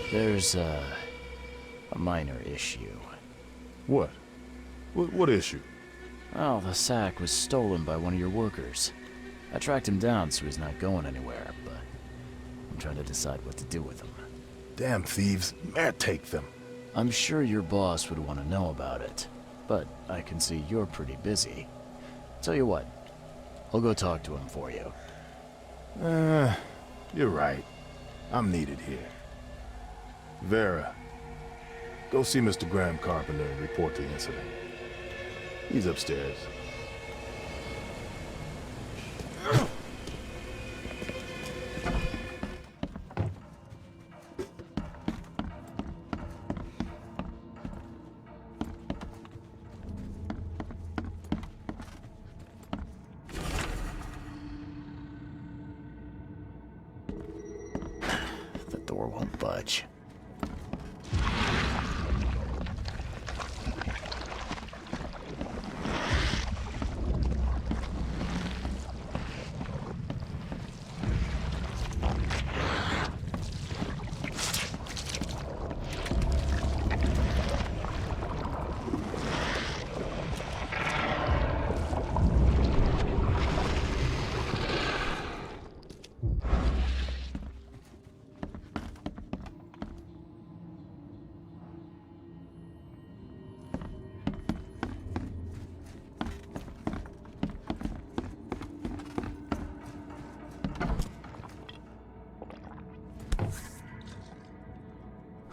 There's a minor issue. What? What issue? Well, the sack was stolen by one of your workers. I tracked him down so he's not going anywhere, but I'm trying to decide what to do with him. Damn thieves. Man, take them. I'm sure your boss would want to know about it, but I can see you're pretty busy. Tell you what, I'll go talk to him for you. You're right. I'm needed here. Vera, go see Mr. Graham Carpenter and report the incident. He's upstairs. The door won't budge.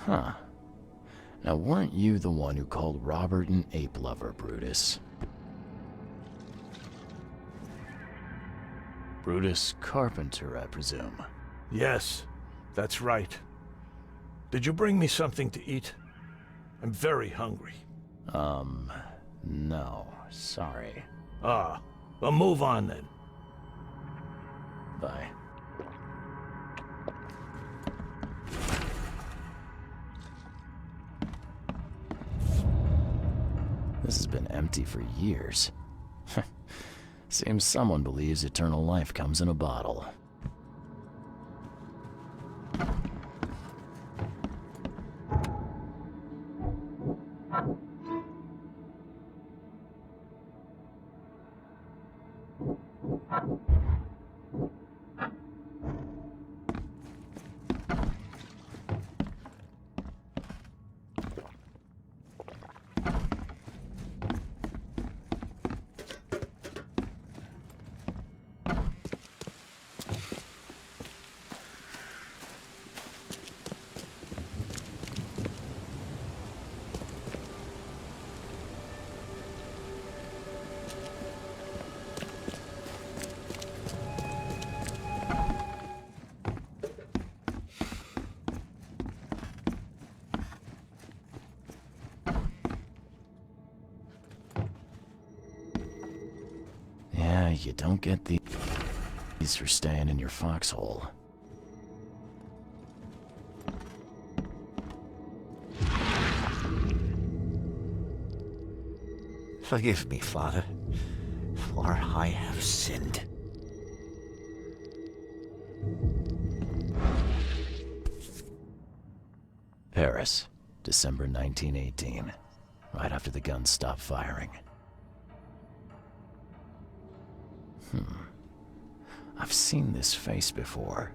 Huh. Now, weren't you the one who called Robert an ape lover, Brutus? Brutus Carpenter, I presume. Yes, that's right. Did you bring me something to eat? I'm very hungry. No, sorry. Ah, well, move on then. Bye. This has been empty for years. Seems someone believes eternal life comes in a bottle. You don't get these for staying in your foxhole. Forgive me, Father, for I have sinned. Paris, December 1918, right after the guns stopped firing. I've seen this face before.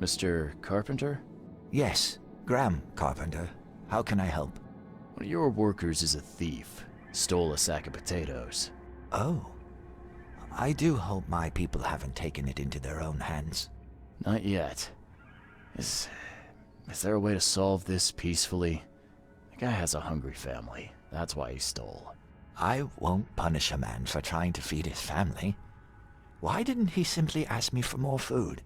Mr. Carpenter? Yes, Graham Carpenter. How can I help? One of your workers is a thief. Stole a sack of potatoes. Oh. I do hope my people haven't taken it into their own hands. Not yet. Is there a way to solve this peacefully? The guy has a hungry family. That's why he stole. I won't punish a man for trying to feed his family. Why didn't he simply ask me for more food?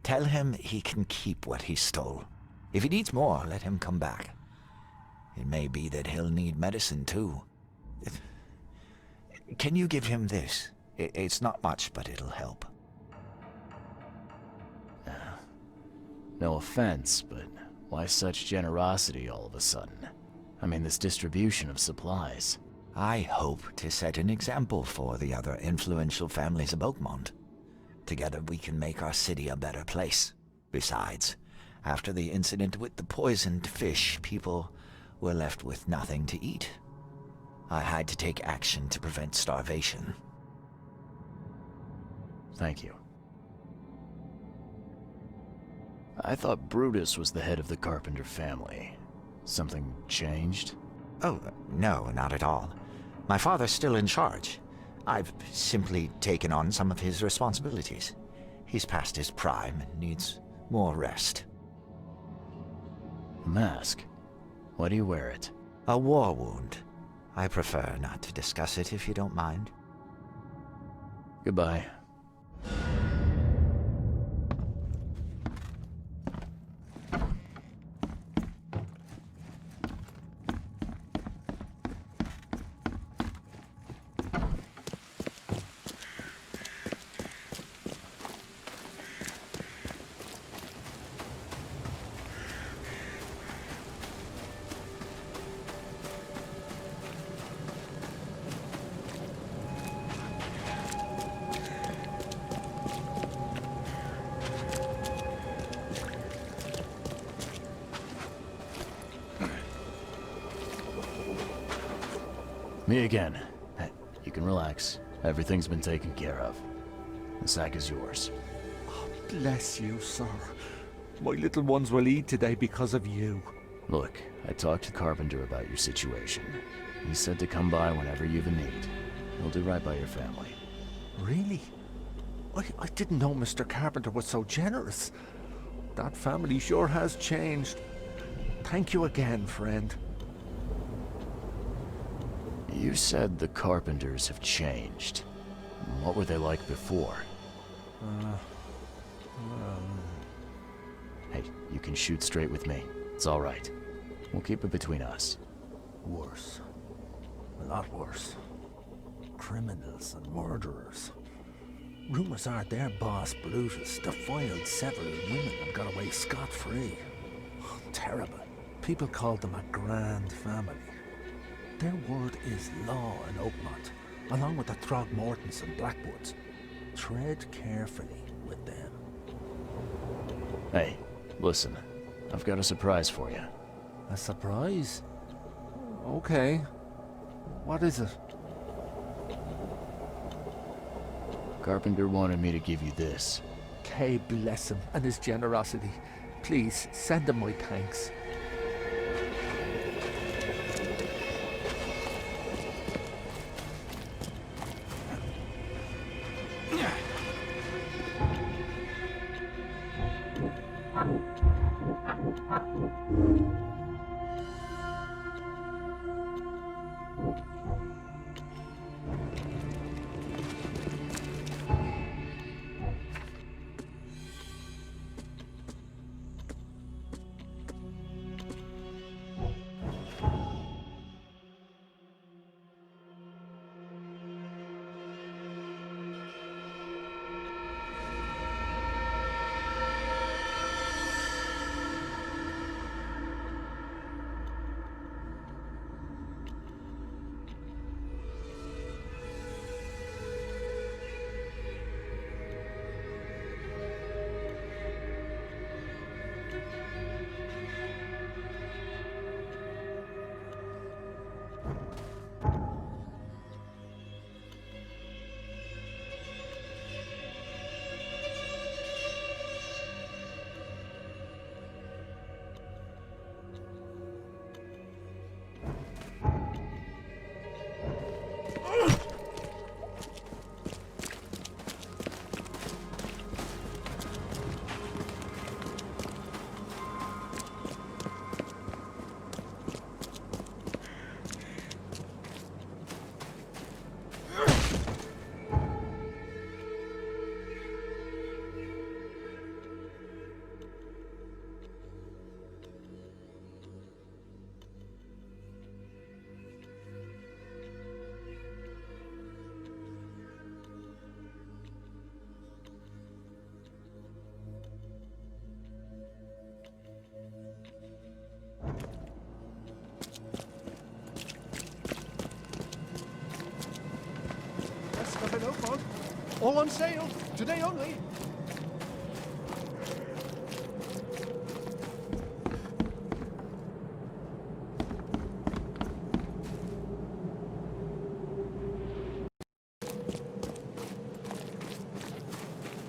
Tell him he can keep what he stole. If he needs more, let him come back. It may be that he'll need medicine too. Can you give him this? It's not much, but it'll help. No offense, but why such generosity all of a sudden? I mean, this distribution of supplies. I hope to set an example for the other influential families of Oakmont. Together we can make our city a better place. Besides, after the incident with the poisoned fish, people were left with nothing to eat. I had to take action to prevent starvation. Thank you. I thought Brutus was the head of the Carpenter family. Something changed? Oh, no, not at all. My father's still in charge. I've simply taken on some of his responsibilities. He's past his prime and needs more rest. A mask? Why do you wear it? A war wound. I prefer not to discuss it if you don't mind. Goodbye. Me again. You can relax. Everything's been taken care of. The sack is yours. Oh, bless you, sir. My little ones will eat today because of you. Look, I talked to Carpenter about your situation. He said to come by whenever you've a need. He'll do right by your family. Really? I didn't know Mr. Carpenter was so generous. That family sure has changed. Thank you again, friend. You said the Carpenters have changed. What were they like before? Hey, you can shoot straight with me. It's all right. We'll keep it between us. Worse. A lot worse. Criminals and murderers. Rumors are their boss, Brutus, defiled several women and got away scot-free. Terrible. People called them a grand family. Their word is law in Oakmont, along with the Throgmortons and Blackwoods. Tread carefully with them. Hey, listen. I've got a surprise for you. A surprise? Okay. What is it? Carpenter wanted me to give you this. Kay bless him and his generosity. Please, send him my thanks. All on sale. Today only.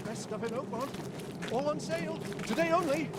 Best stuff in Oakmont. All on sale. Today only.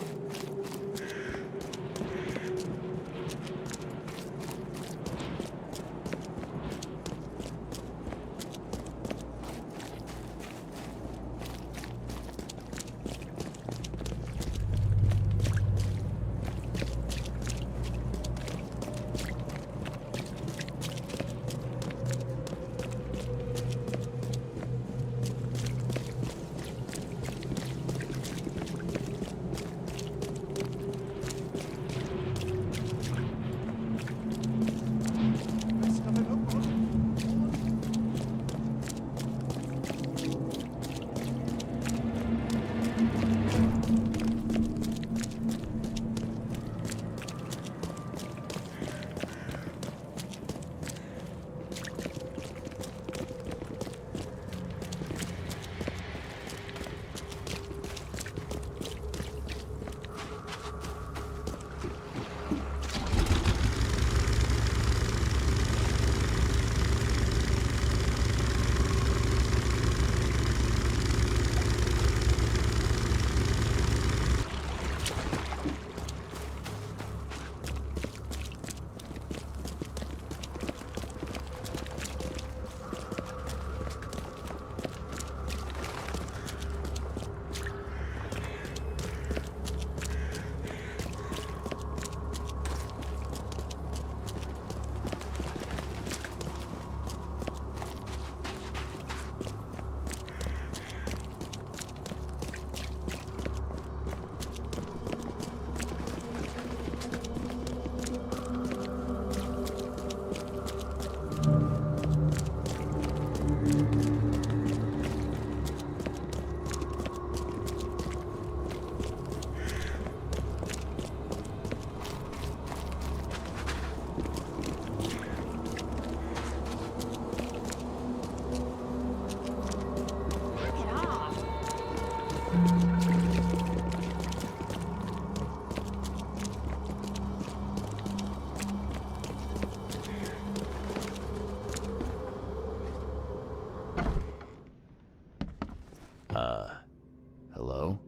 Hello?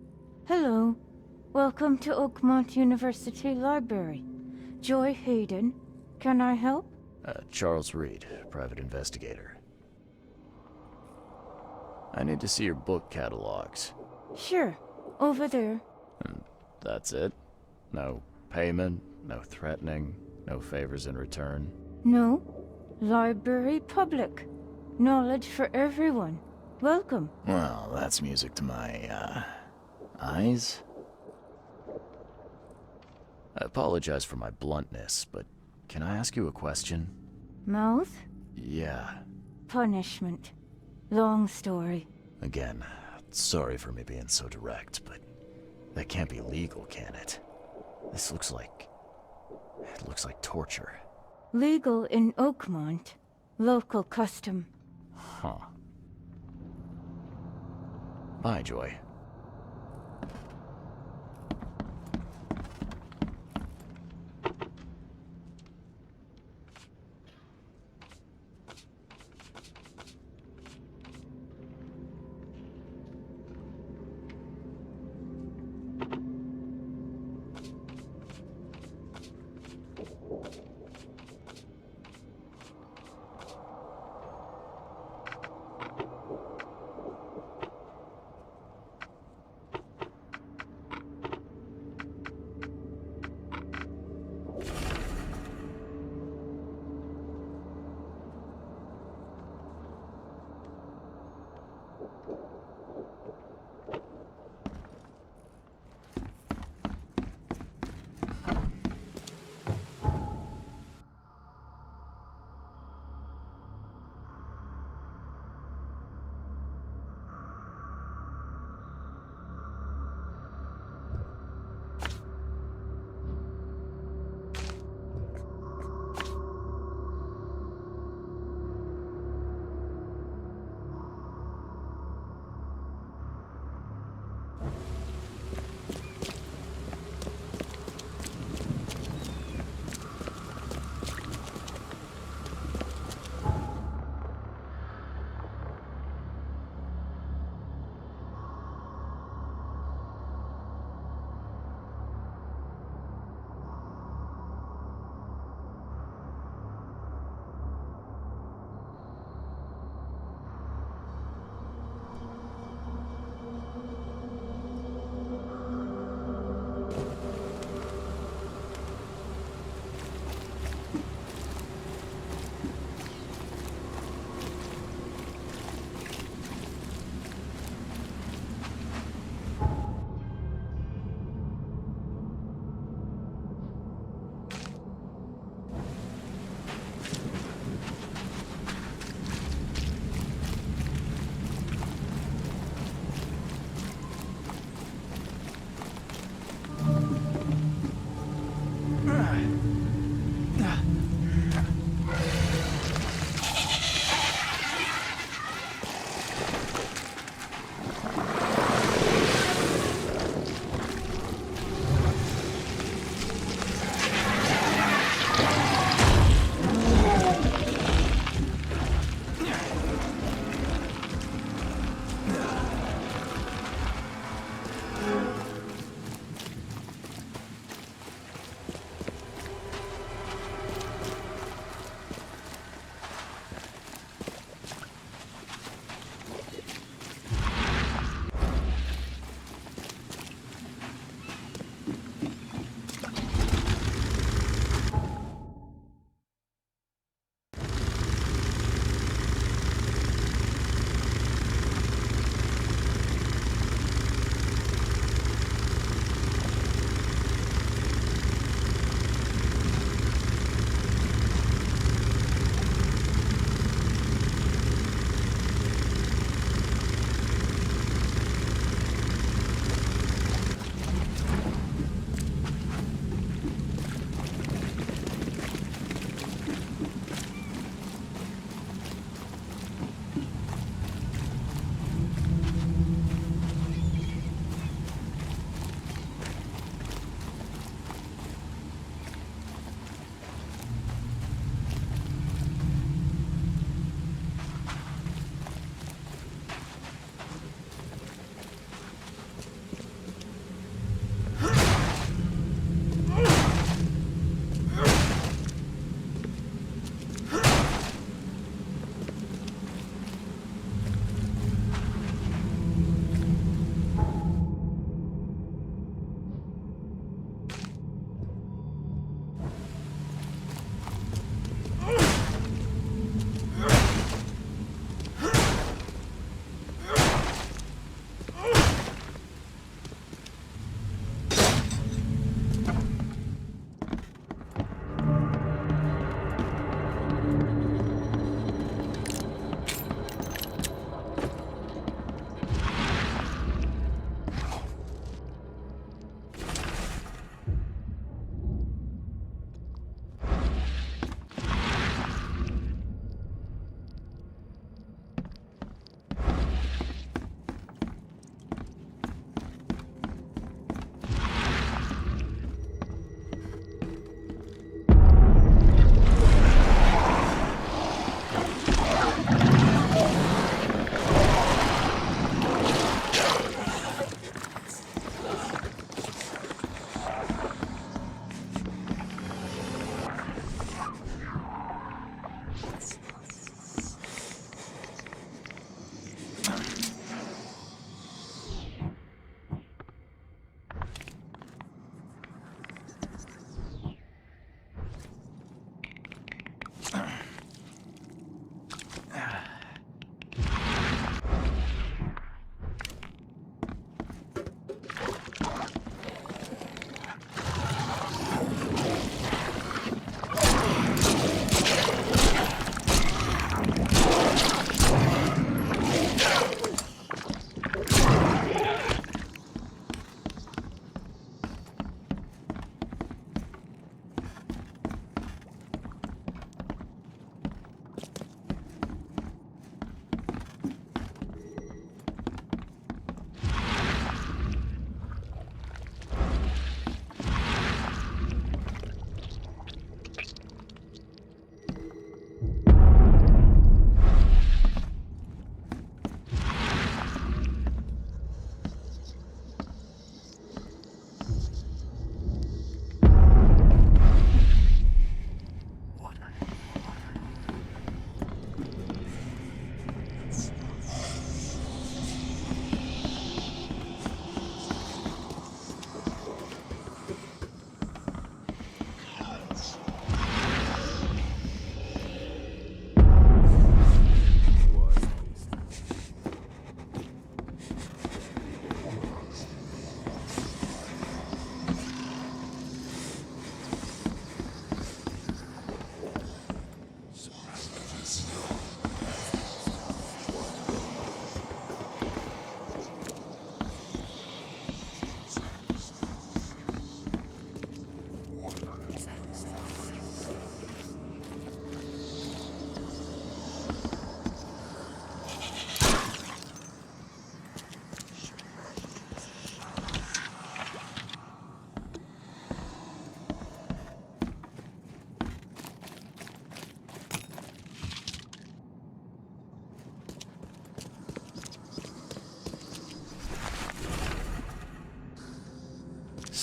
Hello. Welcome to Oakmont University Library. Joy Hayden. Can I help? Charles Reed, private investigator. I need to see your book catalogs. Sure. Over there. And that's it? No payment, no threatening, no favors in return? No. Library public. Knowledge for everyone. Welcome. Well, that's music to my, eyes. I apologize for my bluntness, but can I ask you a question? Mouth? Yeah. Punishment. Long story. Again, sorry for me being so direct, but that can't be legal, can it? This looks like... it looks like torture. Legal in Oakmont. Local custom. Huh. Bye, Joy.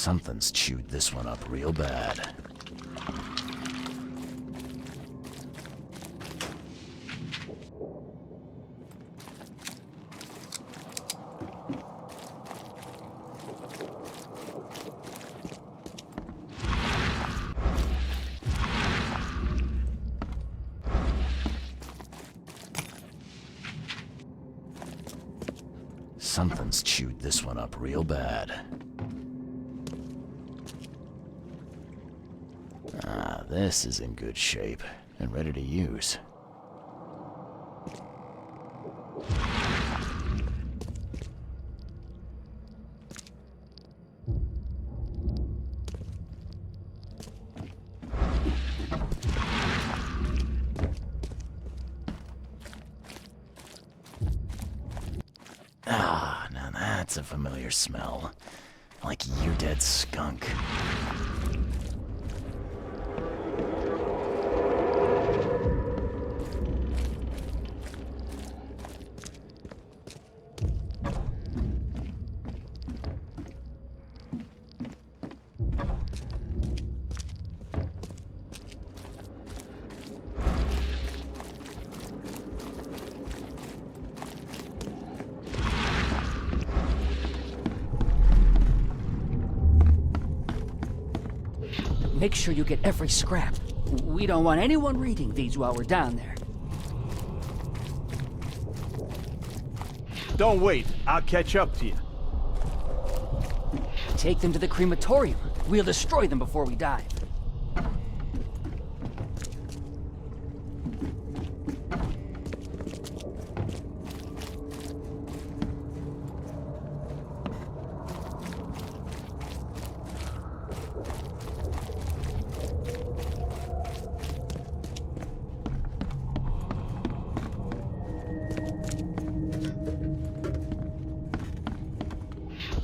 Something's chewed this one up real bad. Something's chewed this one up real bad. Ah, this is in good shape and ready to use. Ah, now that's a familiar smell. Like year-dead skunk. Make sure you get every scrap. We don't want anyone reading these while we're down there. Don't wait. I'll catch up to you. Take them to the crematorium. We'll destroy them before we dive.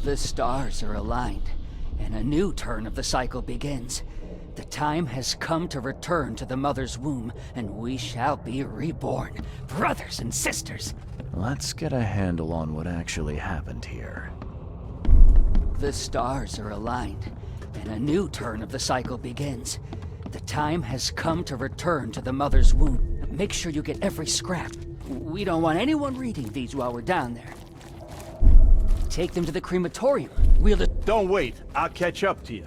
The stars are aligned, and a new turn of the cycle begins. The time has come to return to the mother's womb, and we shall be reborn, brothers and sisters. Let's get a handle on what actually happened here. The stars are aligned, and a new turn of the cycle begins. The time has come to return to the mother's womb. Make sure you get every scrap. We don't want anyone reading these while we're down there. Take them to the crematorium. Don't wait. I'll catch up to you.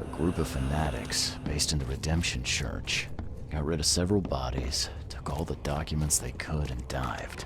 A group of fanatics based in the Redemption Church got rid of several bodies, took all the documents they could, and dived.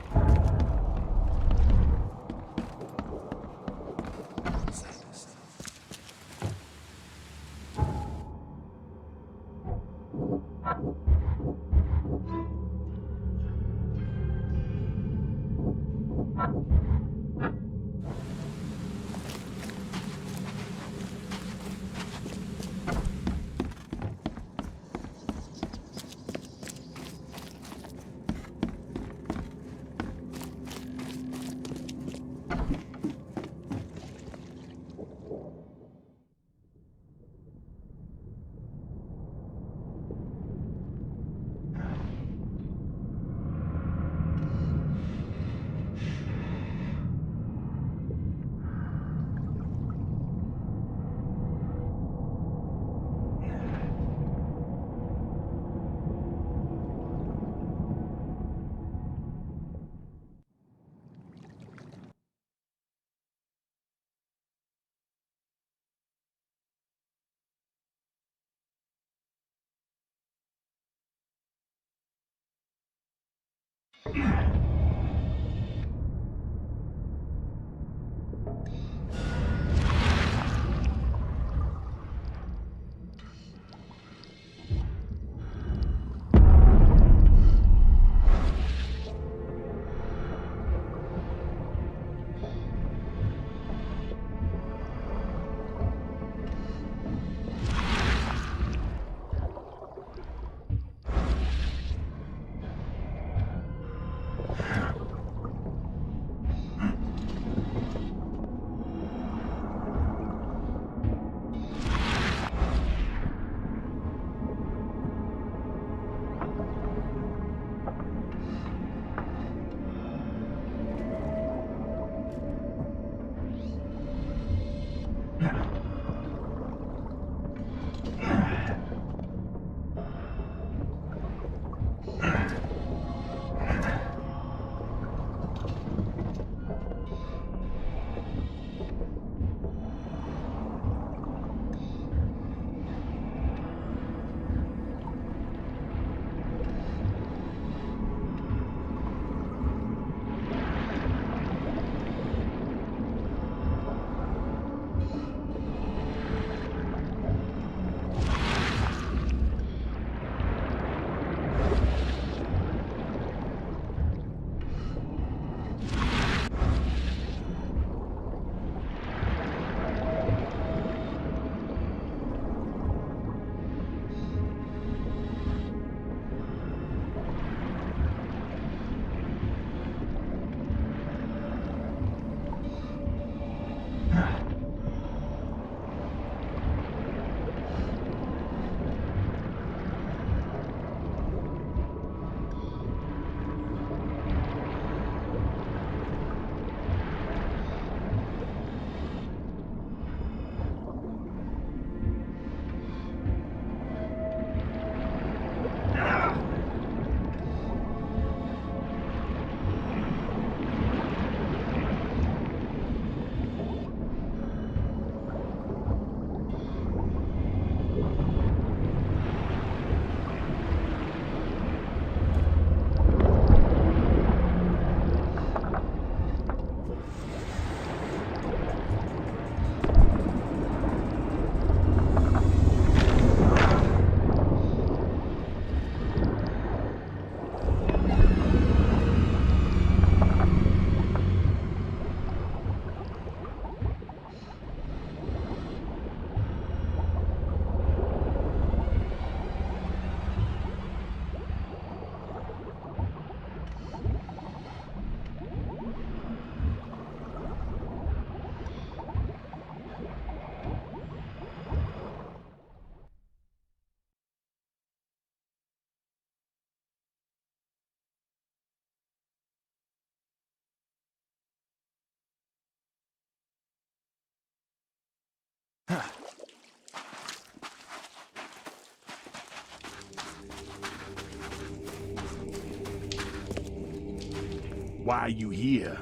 Why are you here?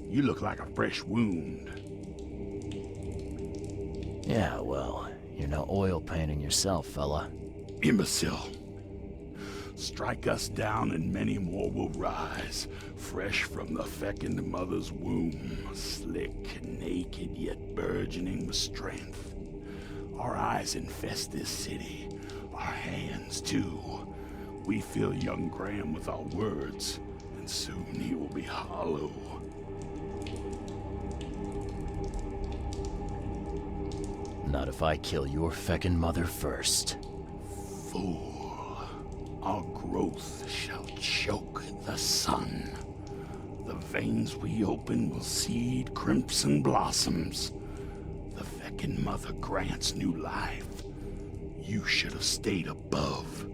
You look like a fresh wound. Yeah, well, you're no oil painting yourself, fella. Imbecile. Strike us down and many more will rise, fresh from the fecund mother's womb, slick, naked, yet burgeoning with strength. Our eyes infest this city, our hands too. We fill young Graham with our words, and soon he will be hollow. Not if I kill your feckin' mother first. Fool. Our growth shall choke the sun. The veins we open will seed crimson blossoms. The feckin' mother grants new life. You should have stayed above.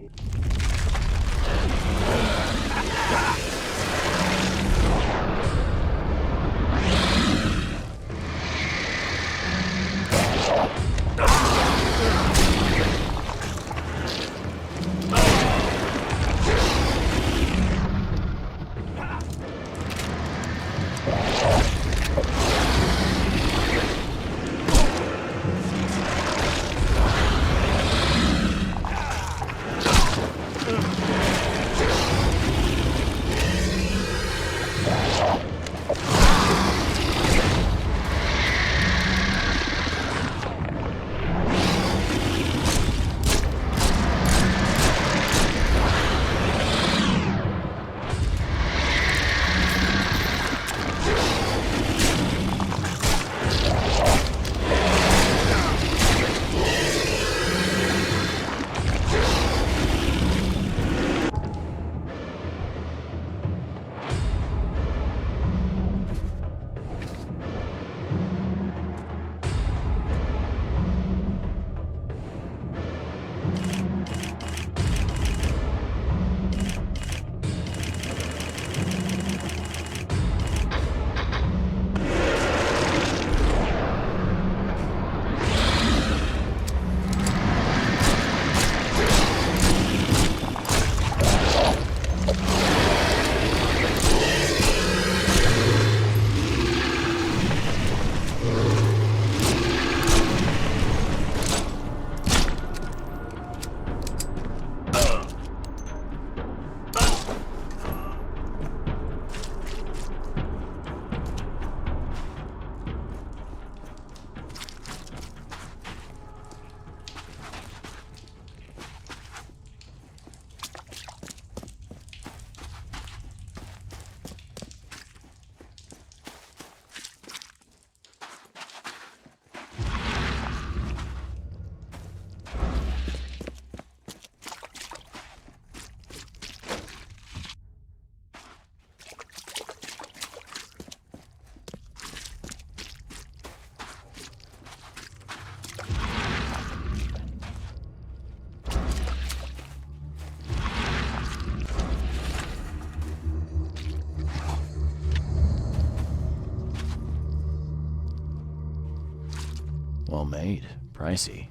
Well made. Pricey.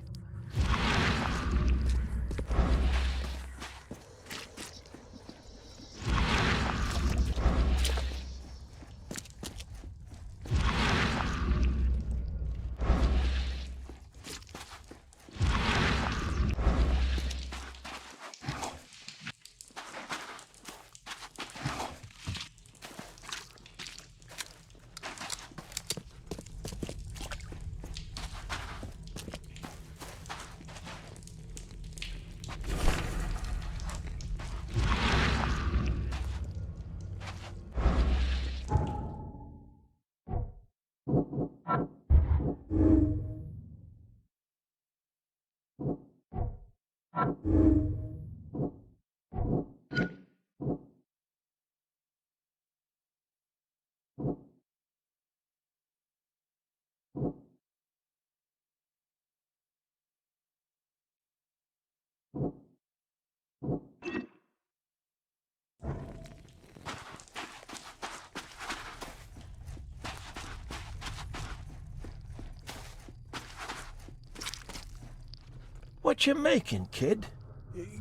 What you making, kid?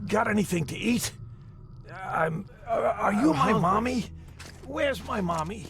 Got anything to eat? Are you my mommy? Where's my mommy?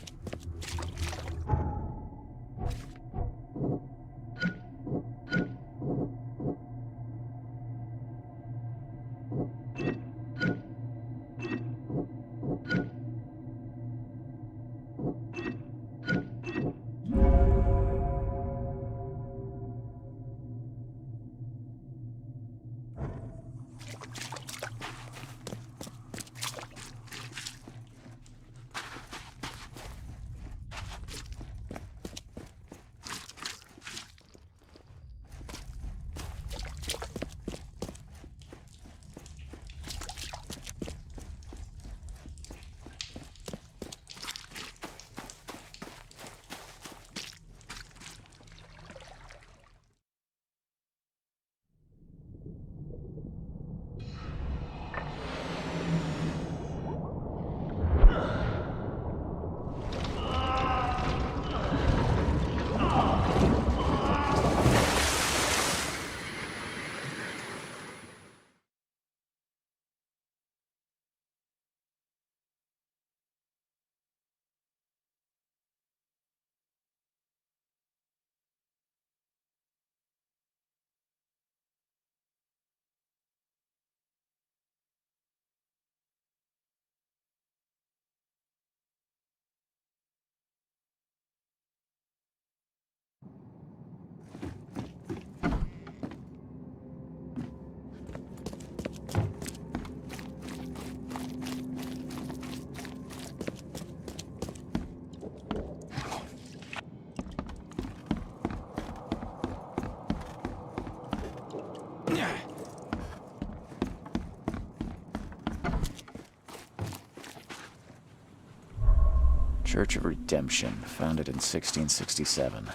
Church of Redemption, founded in 1667.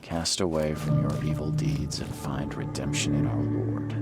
Cast away from your evil deeds and find redemption in our Lord.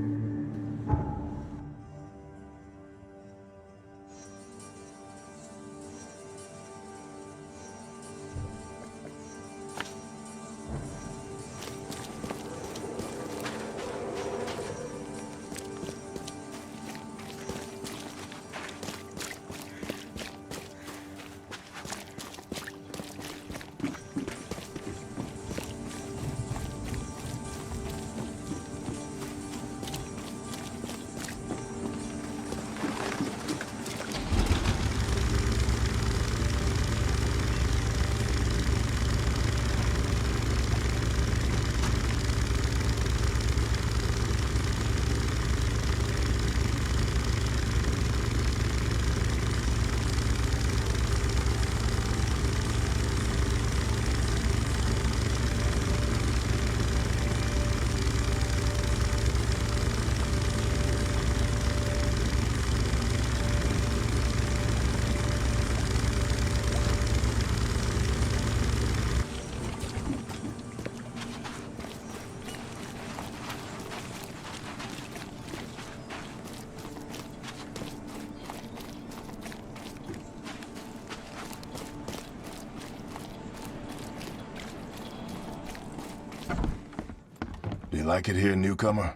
Do you like it here, newcomer?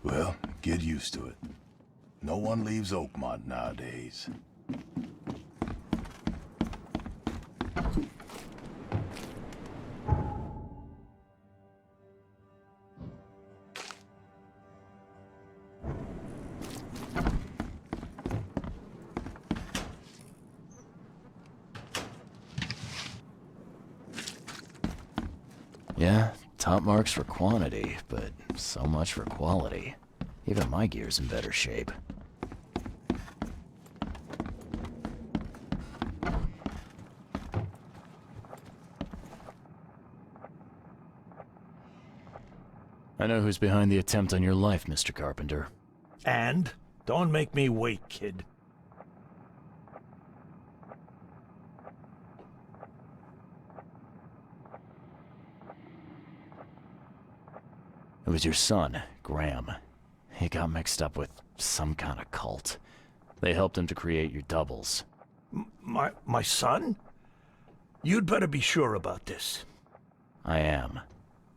Well, get used to it. No one leaves Oakmont nowadays. Yeah, top marks for quantity, but so much for quality. Even my gear's in better shape. I know who's behind the attempt on your life, Mr. Carpenter. And? Don't make me wait, kid. It was your son, Graham. He got mixed up with some kind of cult. They helped him to create your doubles. My son? You'd better be sure about this. I am.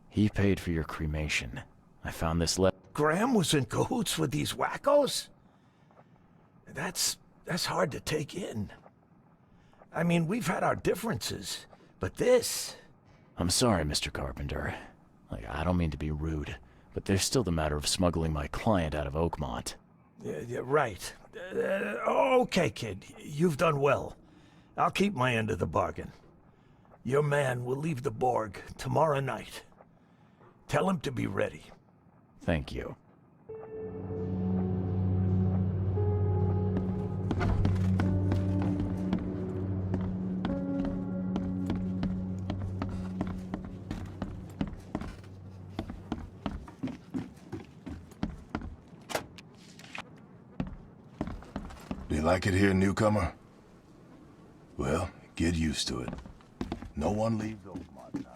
He paid for your cremation. I found this letter. Graham was in cahoots with these wackos? That's hard to take in. I mean, we've had our differences, but this... I'm sorry, Mr. Carpenter. I don't mean to be rude, but there's still the matter of smuggling my client out of Oakmont. Yeah, right. Okay, kid. You've done well. I'll keep my end of the bargain. Your man will leave the Borg tomorrow night. Tell him to be ready. Thank you. Do you like it here, newcomer? Well, get used to it. No one leaves Oakmont now.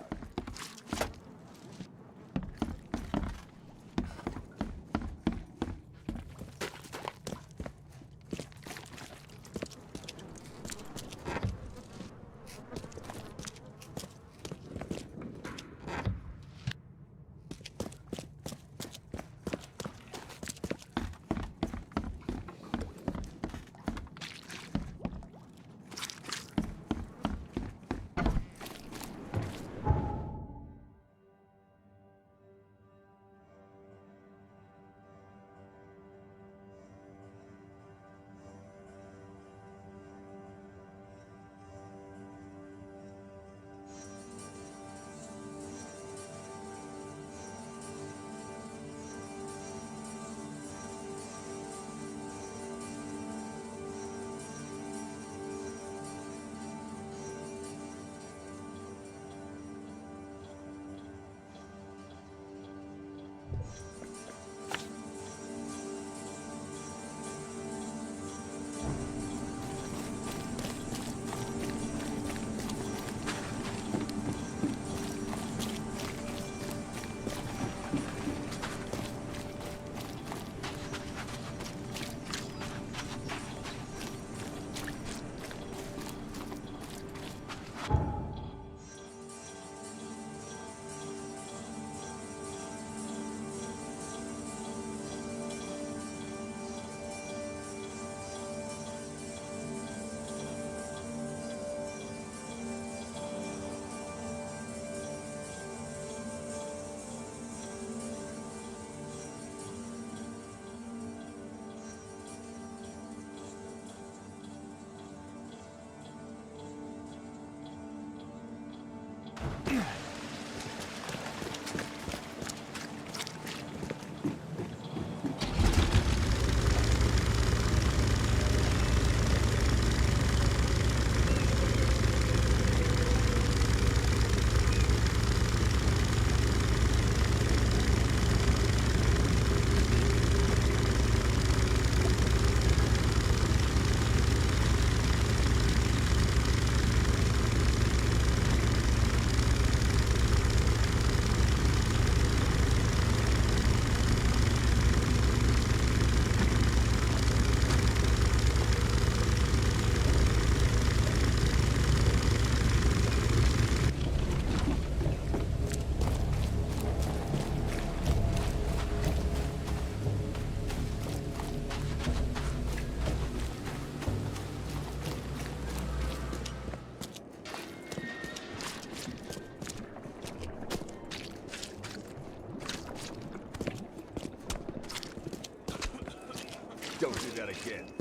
Don't do that again.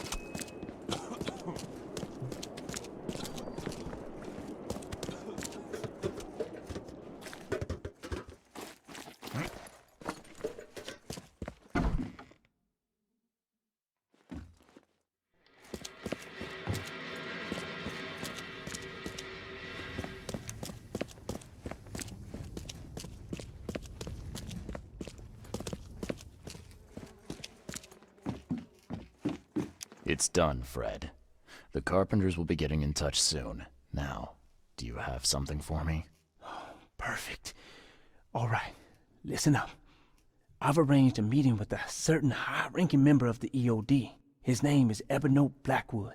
It's done, Fred. The Carpenters will be getting in touch soon. Now, do you have something for me? Perfect. All right, listen up. I've arranged a meeting with a certain high-ranking member of the EOD. His name is Evernote Blackwood.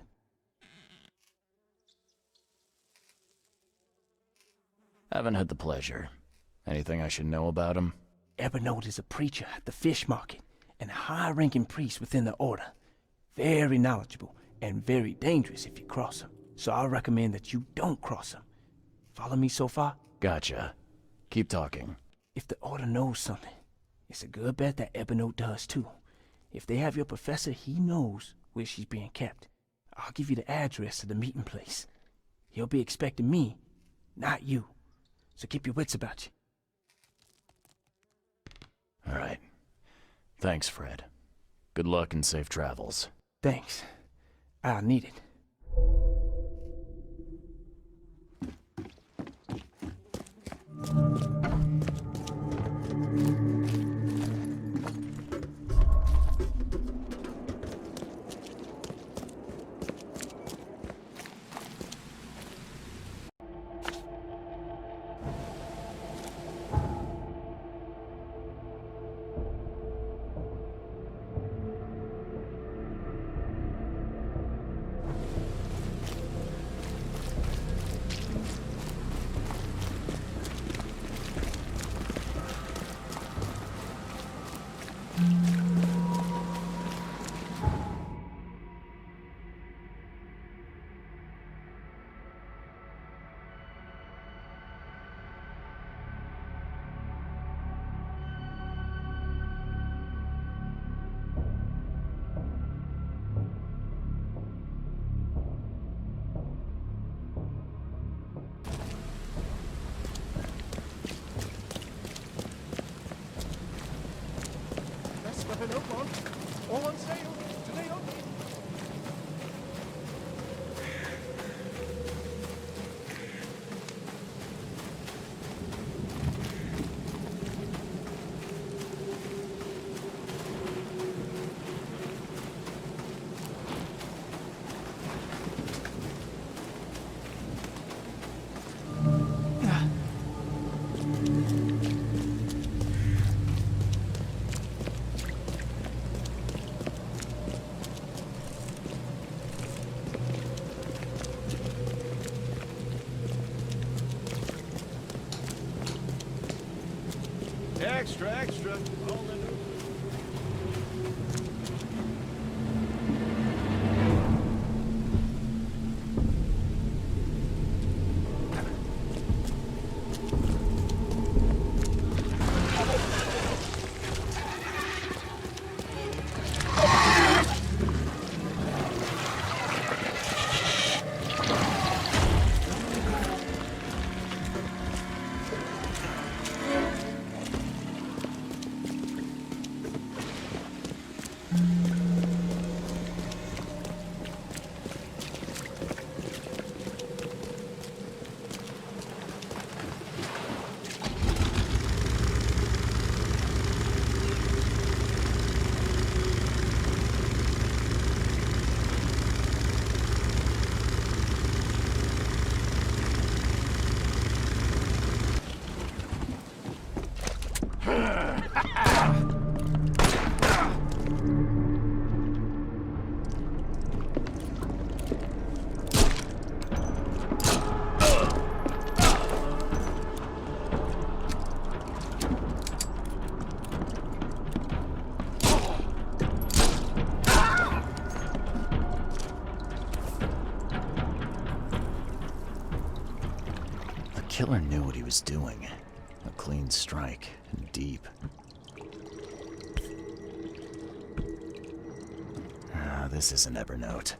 Haven't had the pleasure. Anything I should know about him? Evernote is a preacher at the fish market and a high-ranking priest within the order. Very knowledgeable and very dangerous if you cross him. So I recommend that you don't cross him. Follow me so far? Gotcha. Keep talking. If the order knows something, it's a good bet that Evernote does too. If they have your professor, he knows where she's being kept. I'll give you the address to the meeting place. He'll be expecting me, not you. So keep your wits about you. All right. Thanks, Fred. Good luck and safe travels. Thanks. I'll need it. Best weapon up on. All on sale. Today only. Extra, extra. All the new. The killer knew what he was doing. A clean strike, and deep. This isn't Evernote.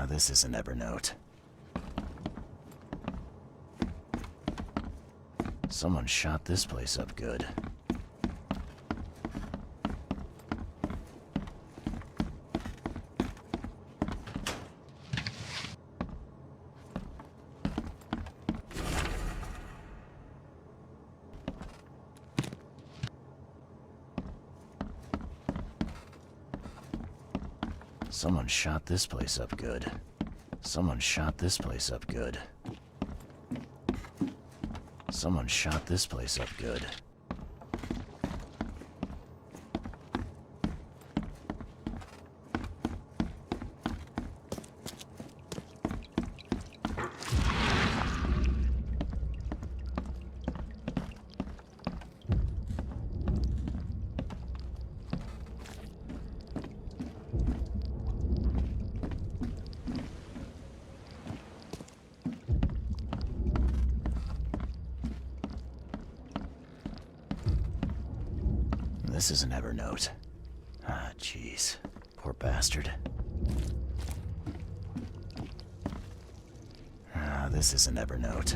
This isn't Evernote. Someone shot this place up good. Someone shot this place up good. Someone shot this place up good. Someone shot this place up good. This is an Evernote. Ah, jeez. Poor bastard. Ah, this is an Evernote.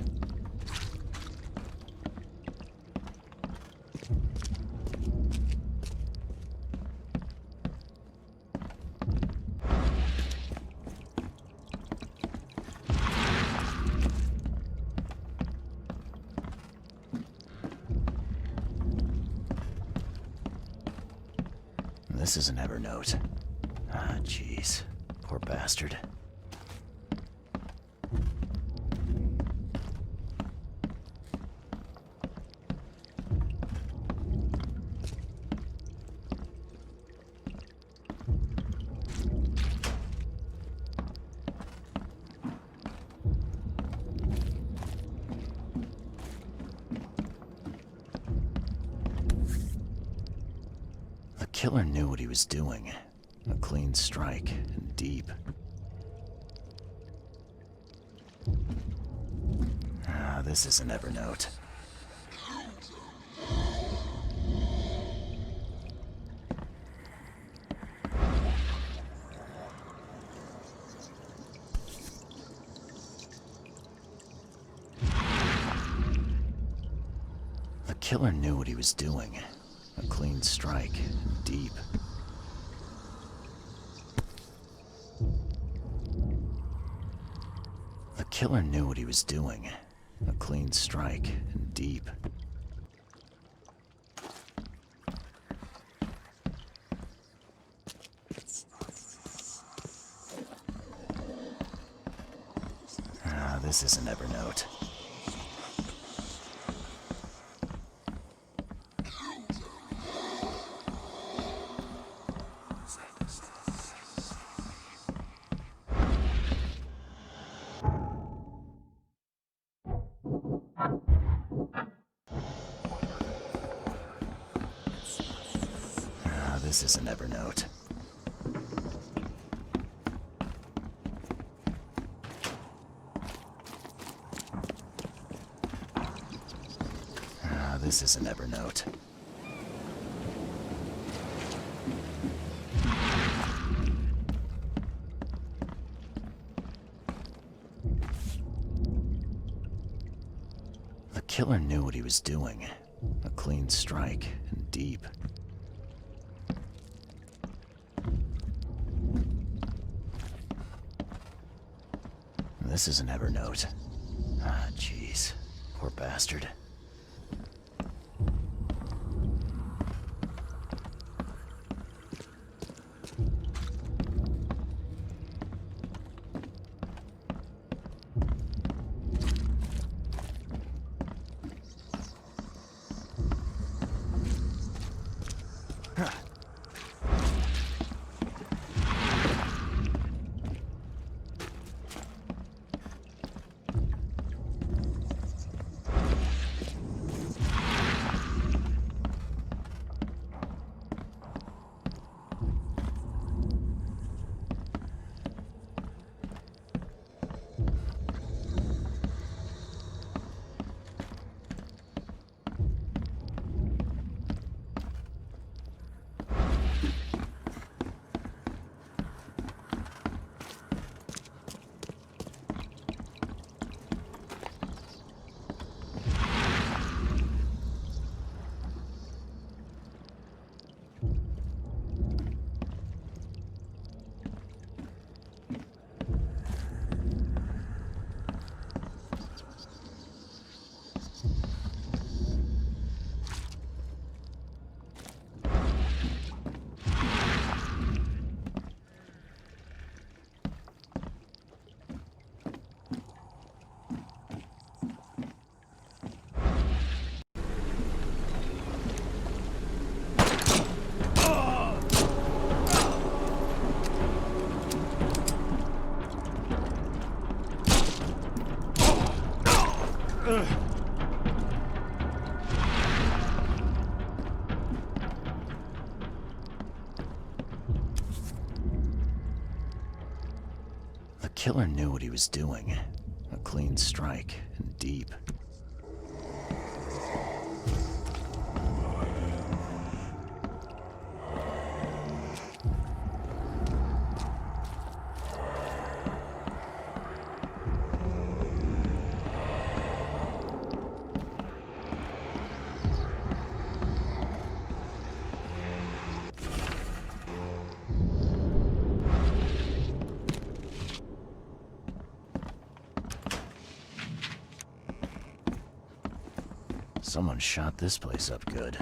This is an Evernote. Ah, jeez. Poor bastard. The killer knew what he was doing. A clean strike, and deep. Ah, this is an Evernote. The killer knew what he was doing. A clean strike, and deep. The killer knew what he was doing. A clean strike, and deep. Ah, this is an Evernote. This is an Evernote. Ah, this is an Evernote. The killer knew what he was doing. A clean strike, and deep. This is an Evernote. Ah, jeez. Poor bastard. killer knew what he was doing. A clean strike, and deep. Someone shot this place up good.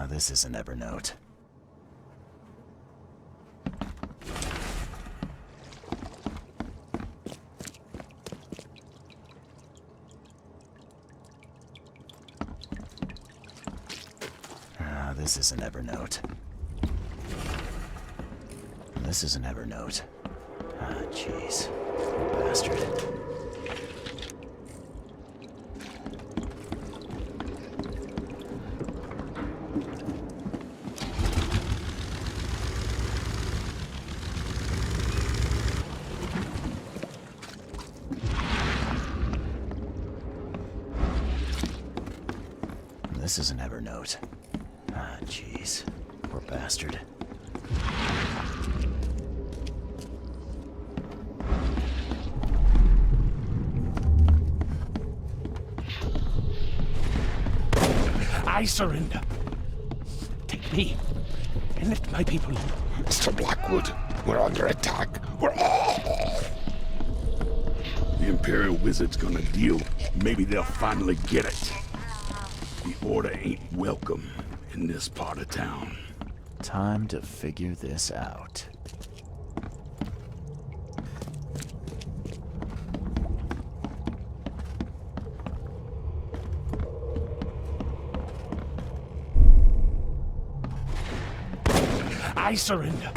This isn't Evernote. This isn't Evernote. This isn't Evernote. Jeez. Bastard. This isn't Evernote. Jeez. Poor bastard. I surrender. Take me and let my people live. Mr. Blackwood, we're under attack. The Imperial Wizard's gonna deal. Maybe they'll finally get it. The Order ain't welcome in this part of town. Time to figure this out. I surrender.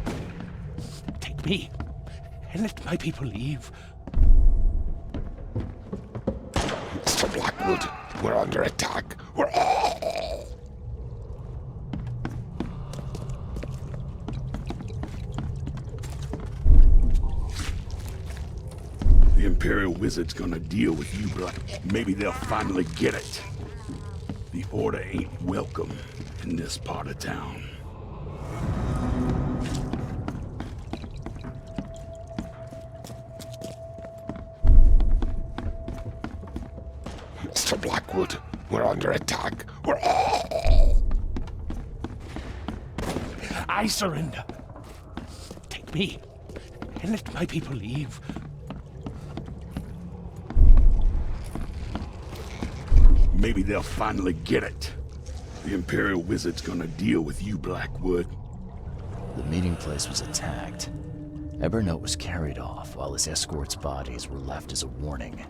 Take me and let my people leave. Mr. Blackwood, we're under attack. The Imperial Wizard's gonna deal with you, but maybe they'll finally get it. The Order ain't welcome in this part of town. Mr. Blackwood, we're under attack. I surrender. Take me and let my people leave. Maybe they'll finally get it. The Imperial Wizard's gonna deal with you, Blackwood. The meeting place was attacked. Evernote was carried off while his escort's bodies were left as a warning.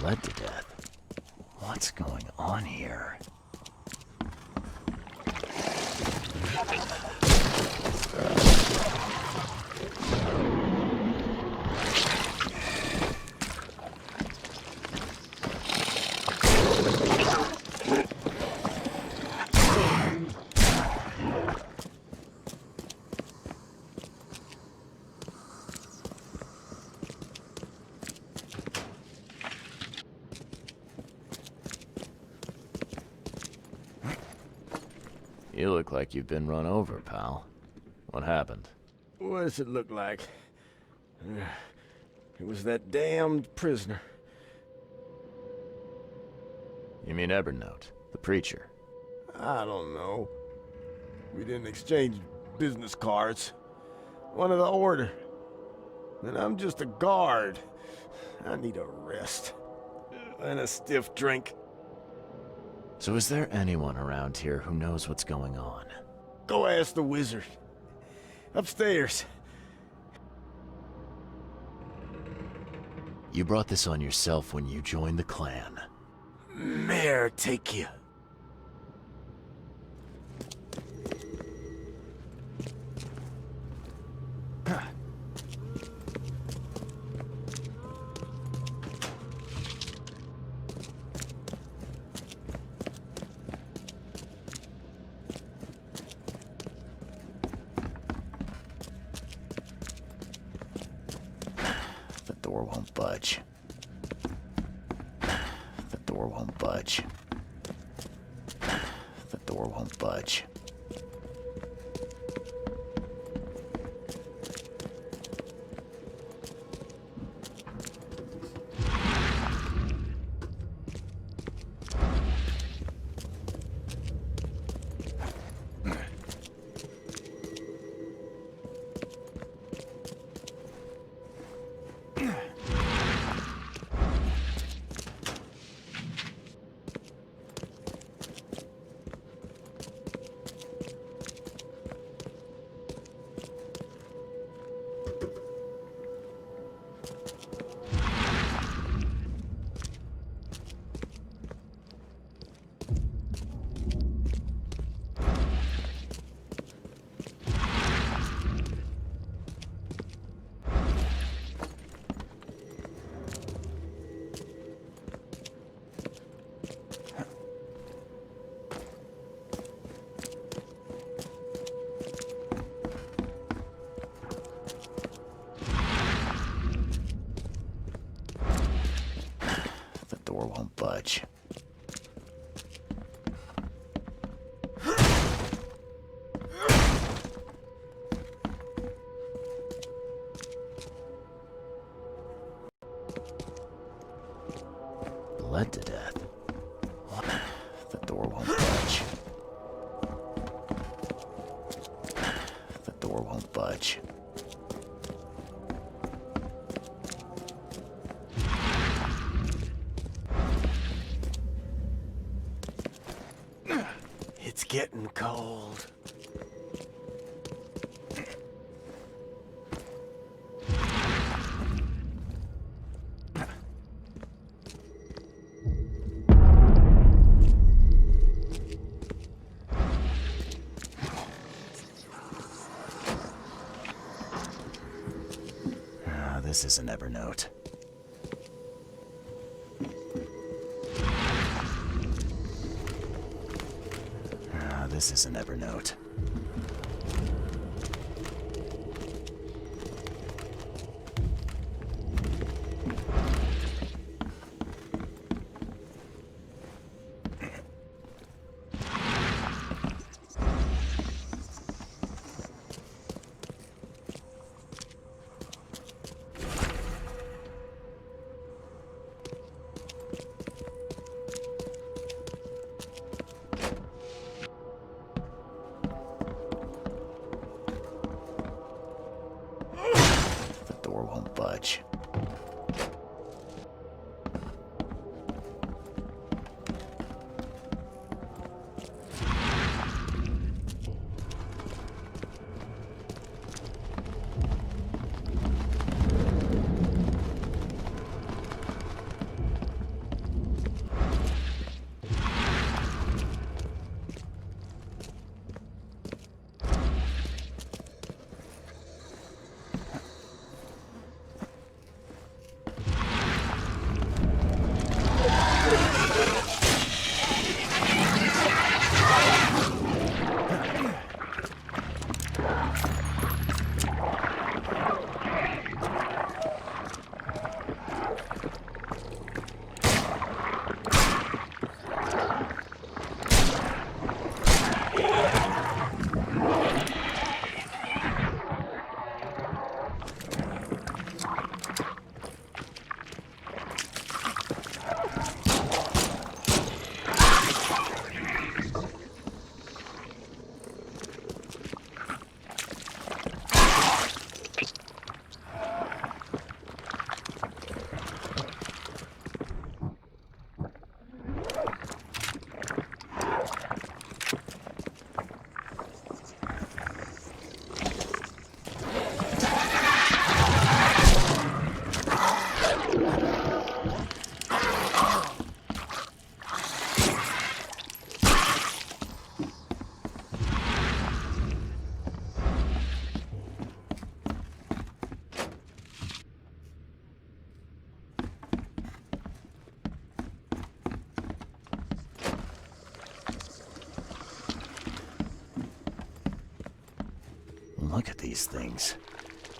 Bled to death? What's going on here? You look like you've been run over, pal. What happened? What does it look like? It was that damned prisoner. You mean Evernote, the preacher? I don't know. We didn't exchange business cards. One of the order. And I'm just a guard. I need a rest. And a stiff drink. So is there anyone around here who knows what's going on? Go ask the wizard. Upstairs. You brought this on yourself when you joined the clan. Mayor, take you. The door won't budge. The door won't budge. The door won't budge. The door won't budge. Bled to death. The door won't budge. The door won't budge. It's getting cold. This isn't Evernote. This isn't Evernote. The door won't budge. Look at these things.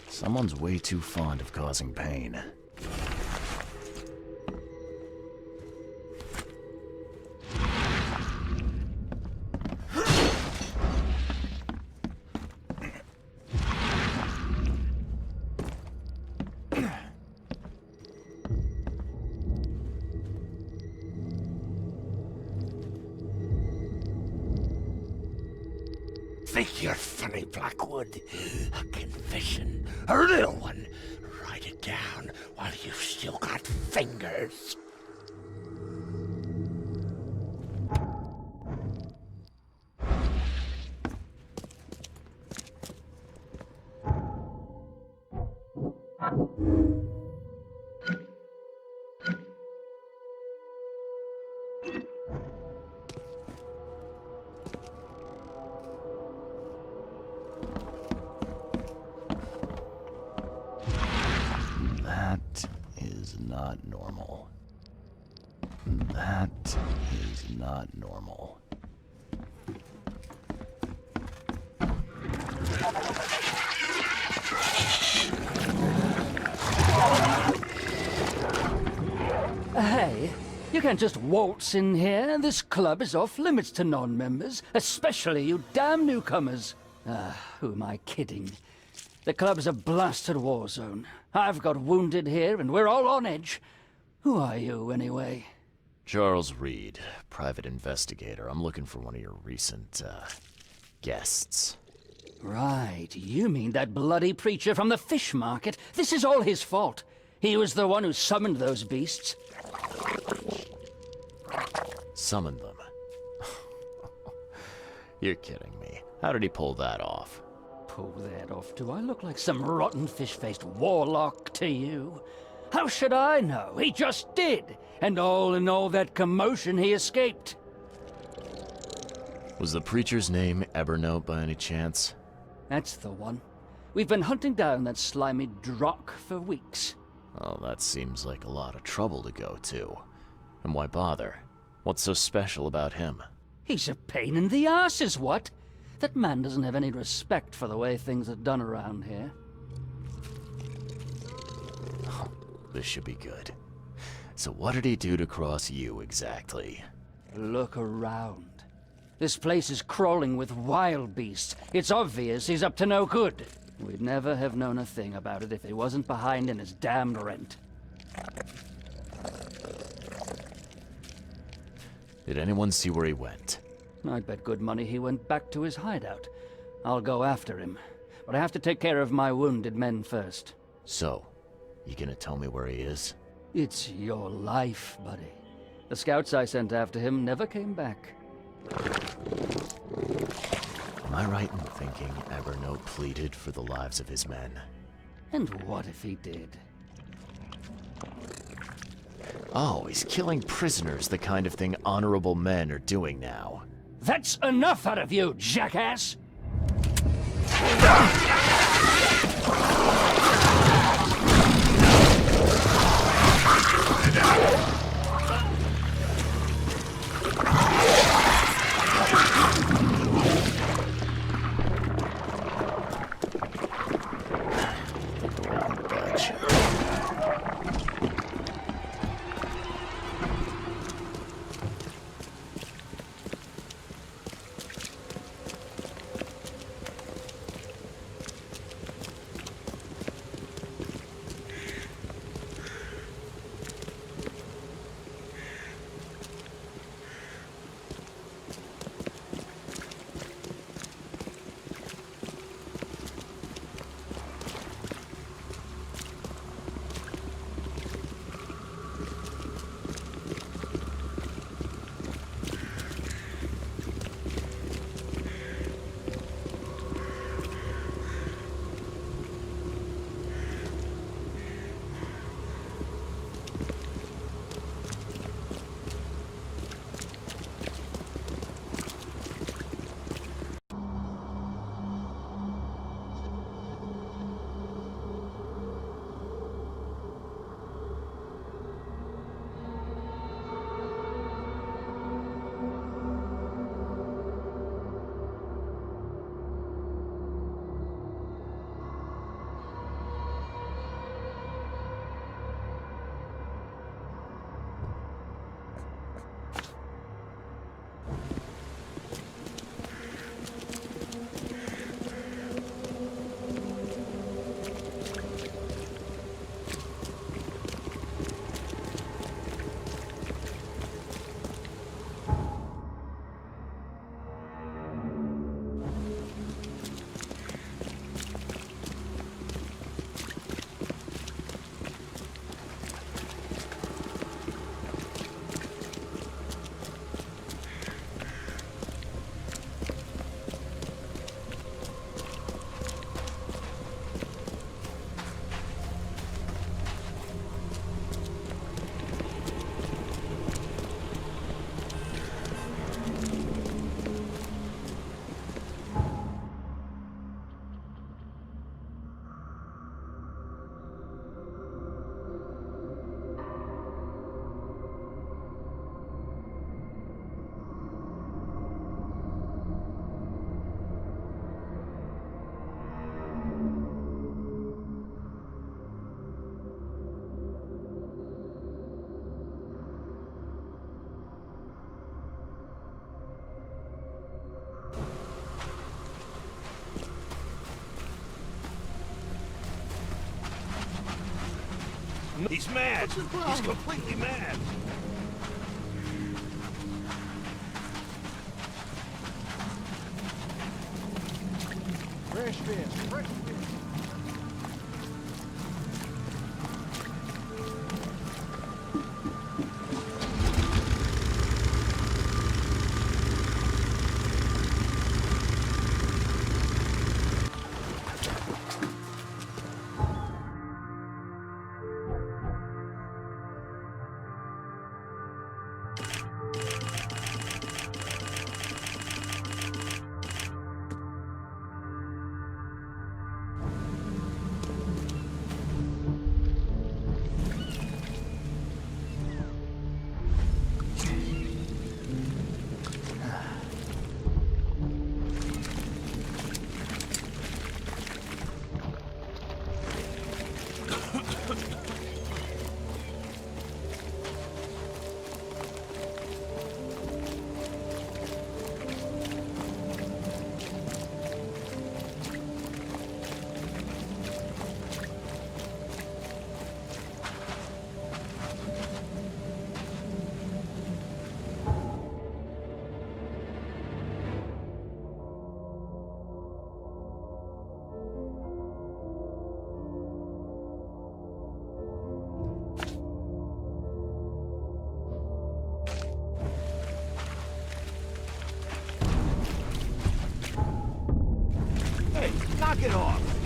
Someone's way too fond of causing pain. Think you're funny, Blackwood? A confession, a real one. Write it down while you've still got fingers. That is not normal. That is not normal. Hey, you can't just waltz in here. This club is off limits to non-members, especially you damn newcomers. Who am I kidding? The club's a blasted war zone. I've got wounded here, and we're all on edge. Who are you, anyway? Charles Reed, private investigator. I'm looking for one of your recent, guests. Right, you mean that bloody preacher from the fish market? This is all his fault. He was the one who summoned those beasts. Summoned them? You're kidding me. How did he pull that off? Pull that off? Do I look like some rotten fish-faced warlock to you? How should I know? He just did. And all in all that commotion, he escaped. Was the preacher's name Evernote by any chance? That's the one. We've been hunting down that slimy drock for weeks. Oh, that seems like a lot of trouble to go to. And why bother? What's so special about him? He's a pain in the ass, is what? That man doesn't have any respect for the way things are done around here. This should be good. So what did he do to cross you, exactly? Look around. This place is crawling with wild beasts. It's obvious he's up to no good. We'd never have known a thing about it if he wasn't behind in his damned rent. Did anyone see where he went? I'd bet good money he went back to his hideout. I'll go after him, but I have to take care of my wounded men first. So, you gonna tell me where he is? It's your life, buddy. The scouts I sent after him never came back. Am I right in thinking Evernote pleaded for the lives of his men? And what if he did? Oh, he's killing prisoners, the kind of thing honorable men are doing now. That's enough out of you, jackass! He's mad. He's completely mad. Fresh fish, fresh fish. Knock it off!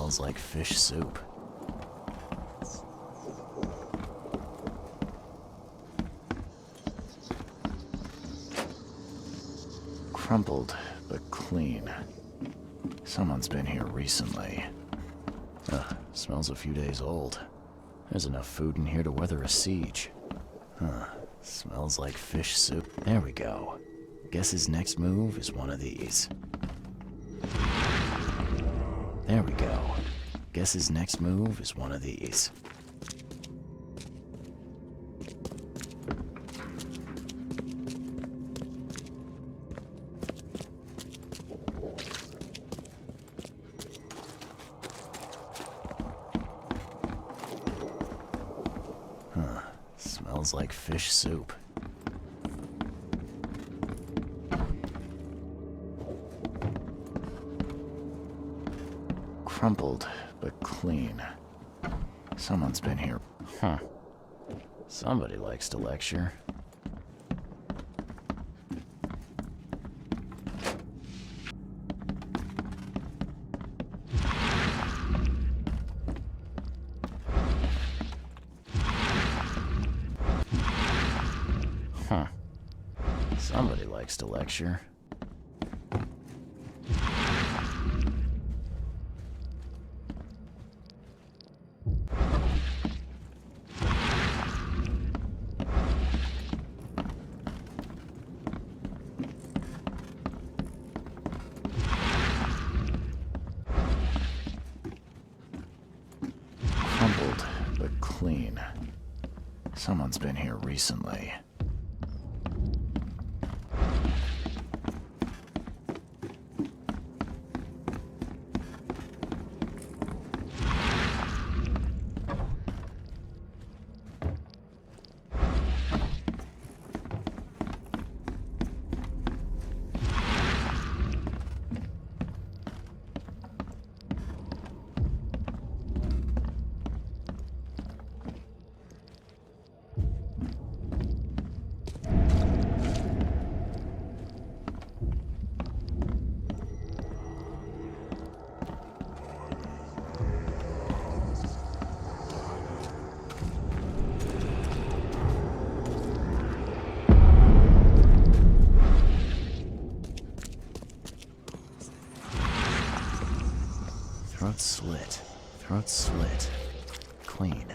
Smells like fish soup. Crumpled, but clean. Someone's been here recently. Smells a few days old. There's enough food in here to weather a siege. Smells like fish soup. There we go. Guess his next move is one of these. There we go. Guess his next move is one of these. Smells like fish soup. Crumpled, but clean. Someone's been here. Somebody likes to lecture. Somebody likes to lecture. Crumpled, but clean. Someone's been here recently. Throat slit. Throat slit. Clean.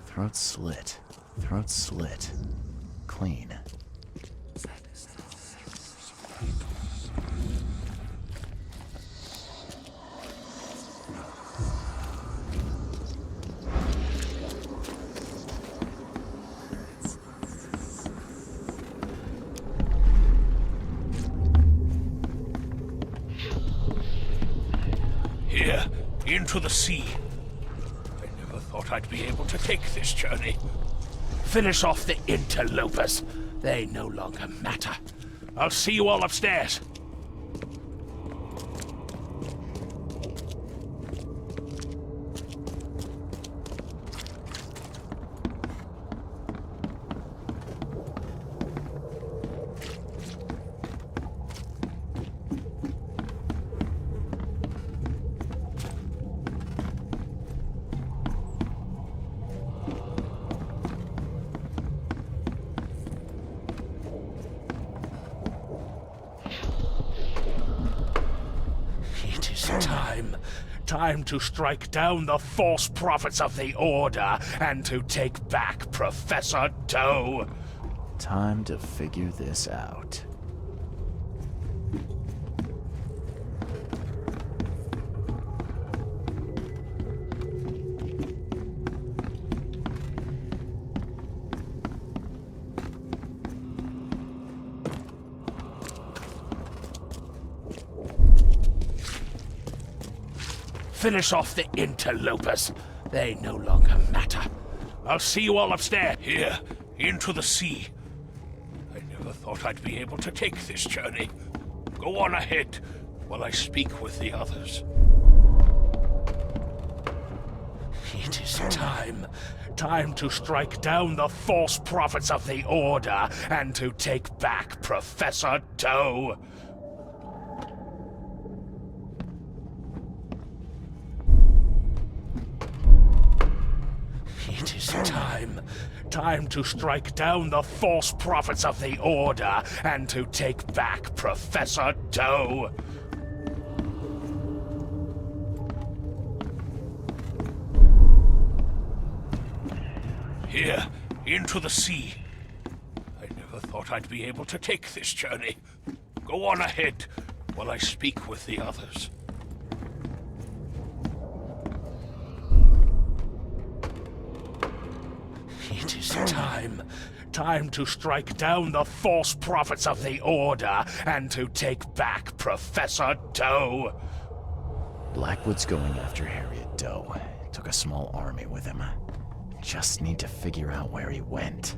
Throat slit. Throat slit. Clean. Here, into the sea. I never thought I'd be able to take this journey. Finish off the interlopers. They no longer matter. I'll see you all upstairs. Time to strike down the false prophets of the Order and to take back Professor Doe. Time to figure this out. Finish off the interlopers. They no longer matter. I'll see you all upstairs. Here, into the sea. I never thought I'd be able to take this journey. Go on ahead while I speak with the others. It is time. Time to strike down the false prophets of the Order and to take back Professor Doe. It is time. Time to strike down the false prophets of the Order and to take back Professor Doe. Here, into the sea. I never thought I'd be able to take this journey. Go on ahead while I speak with the others. It is time. Time to strike down the false prophets of the Order and to take back Professor Doe. Blackwood's going after Harriet Doe. Took a small army with him. Just need to figure out where he went.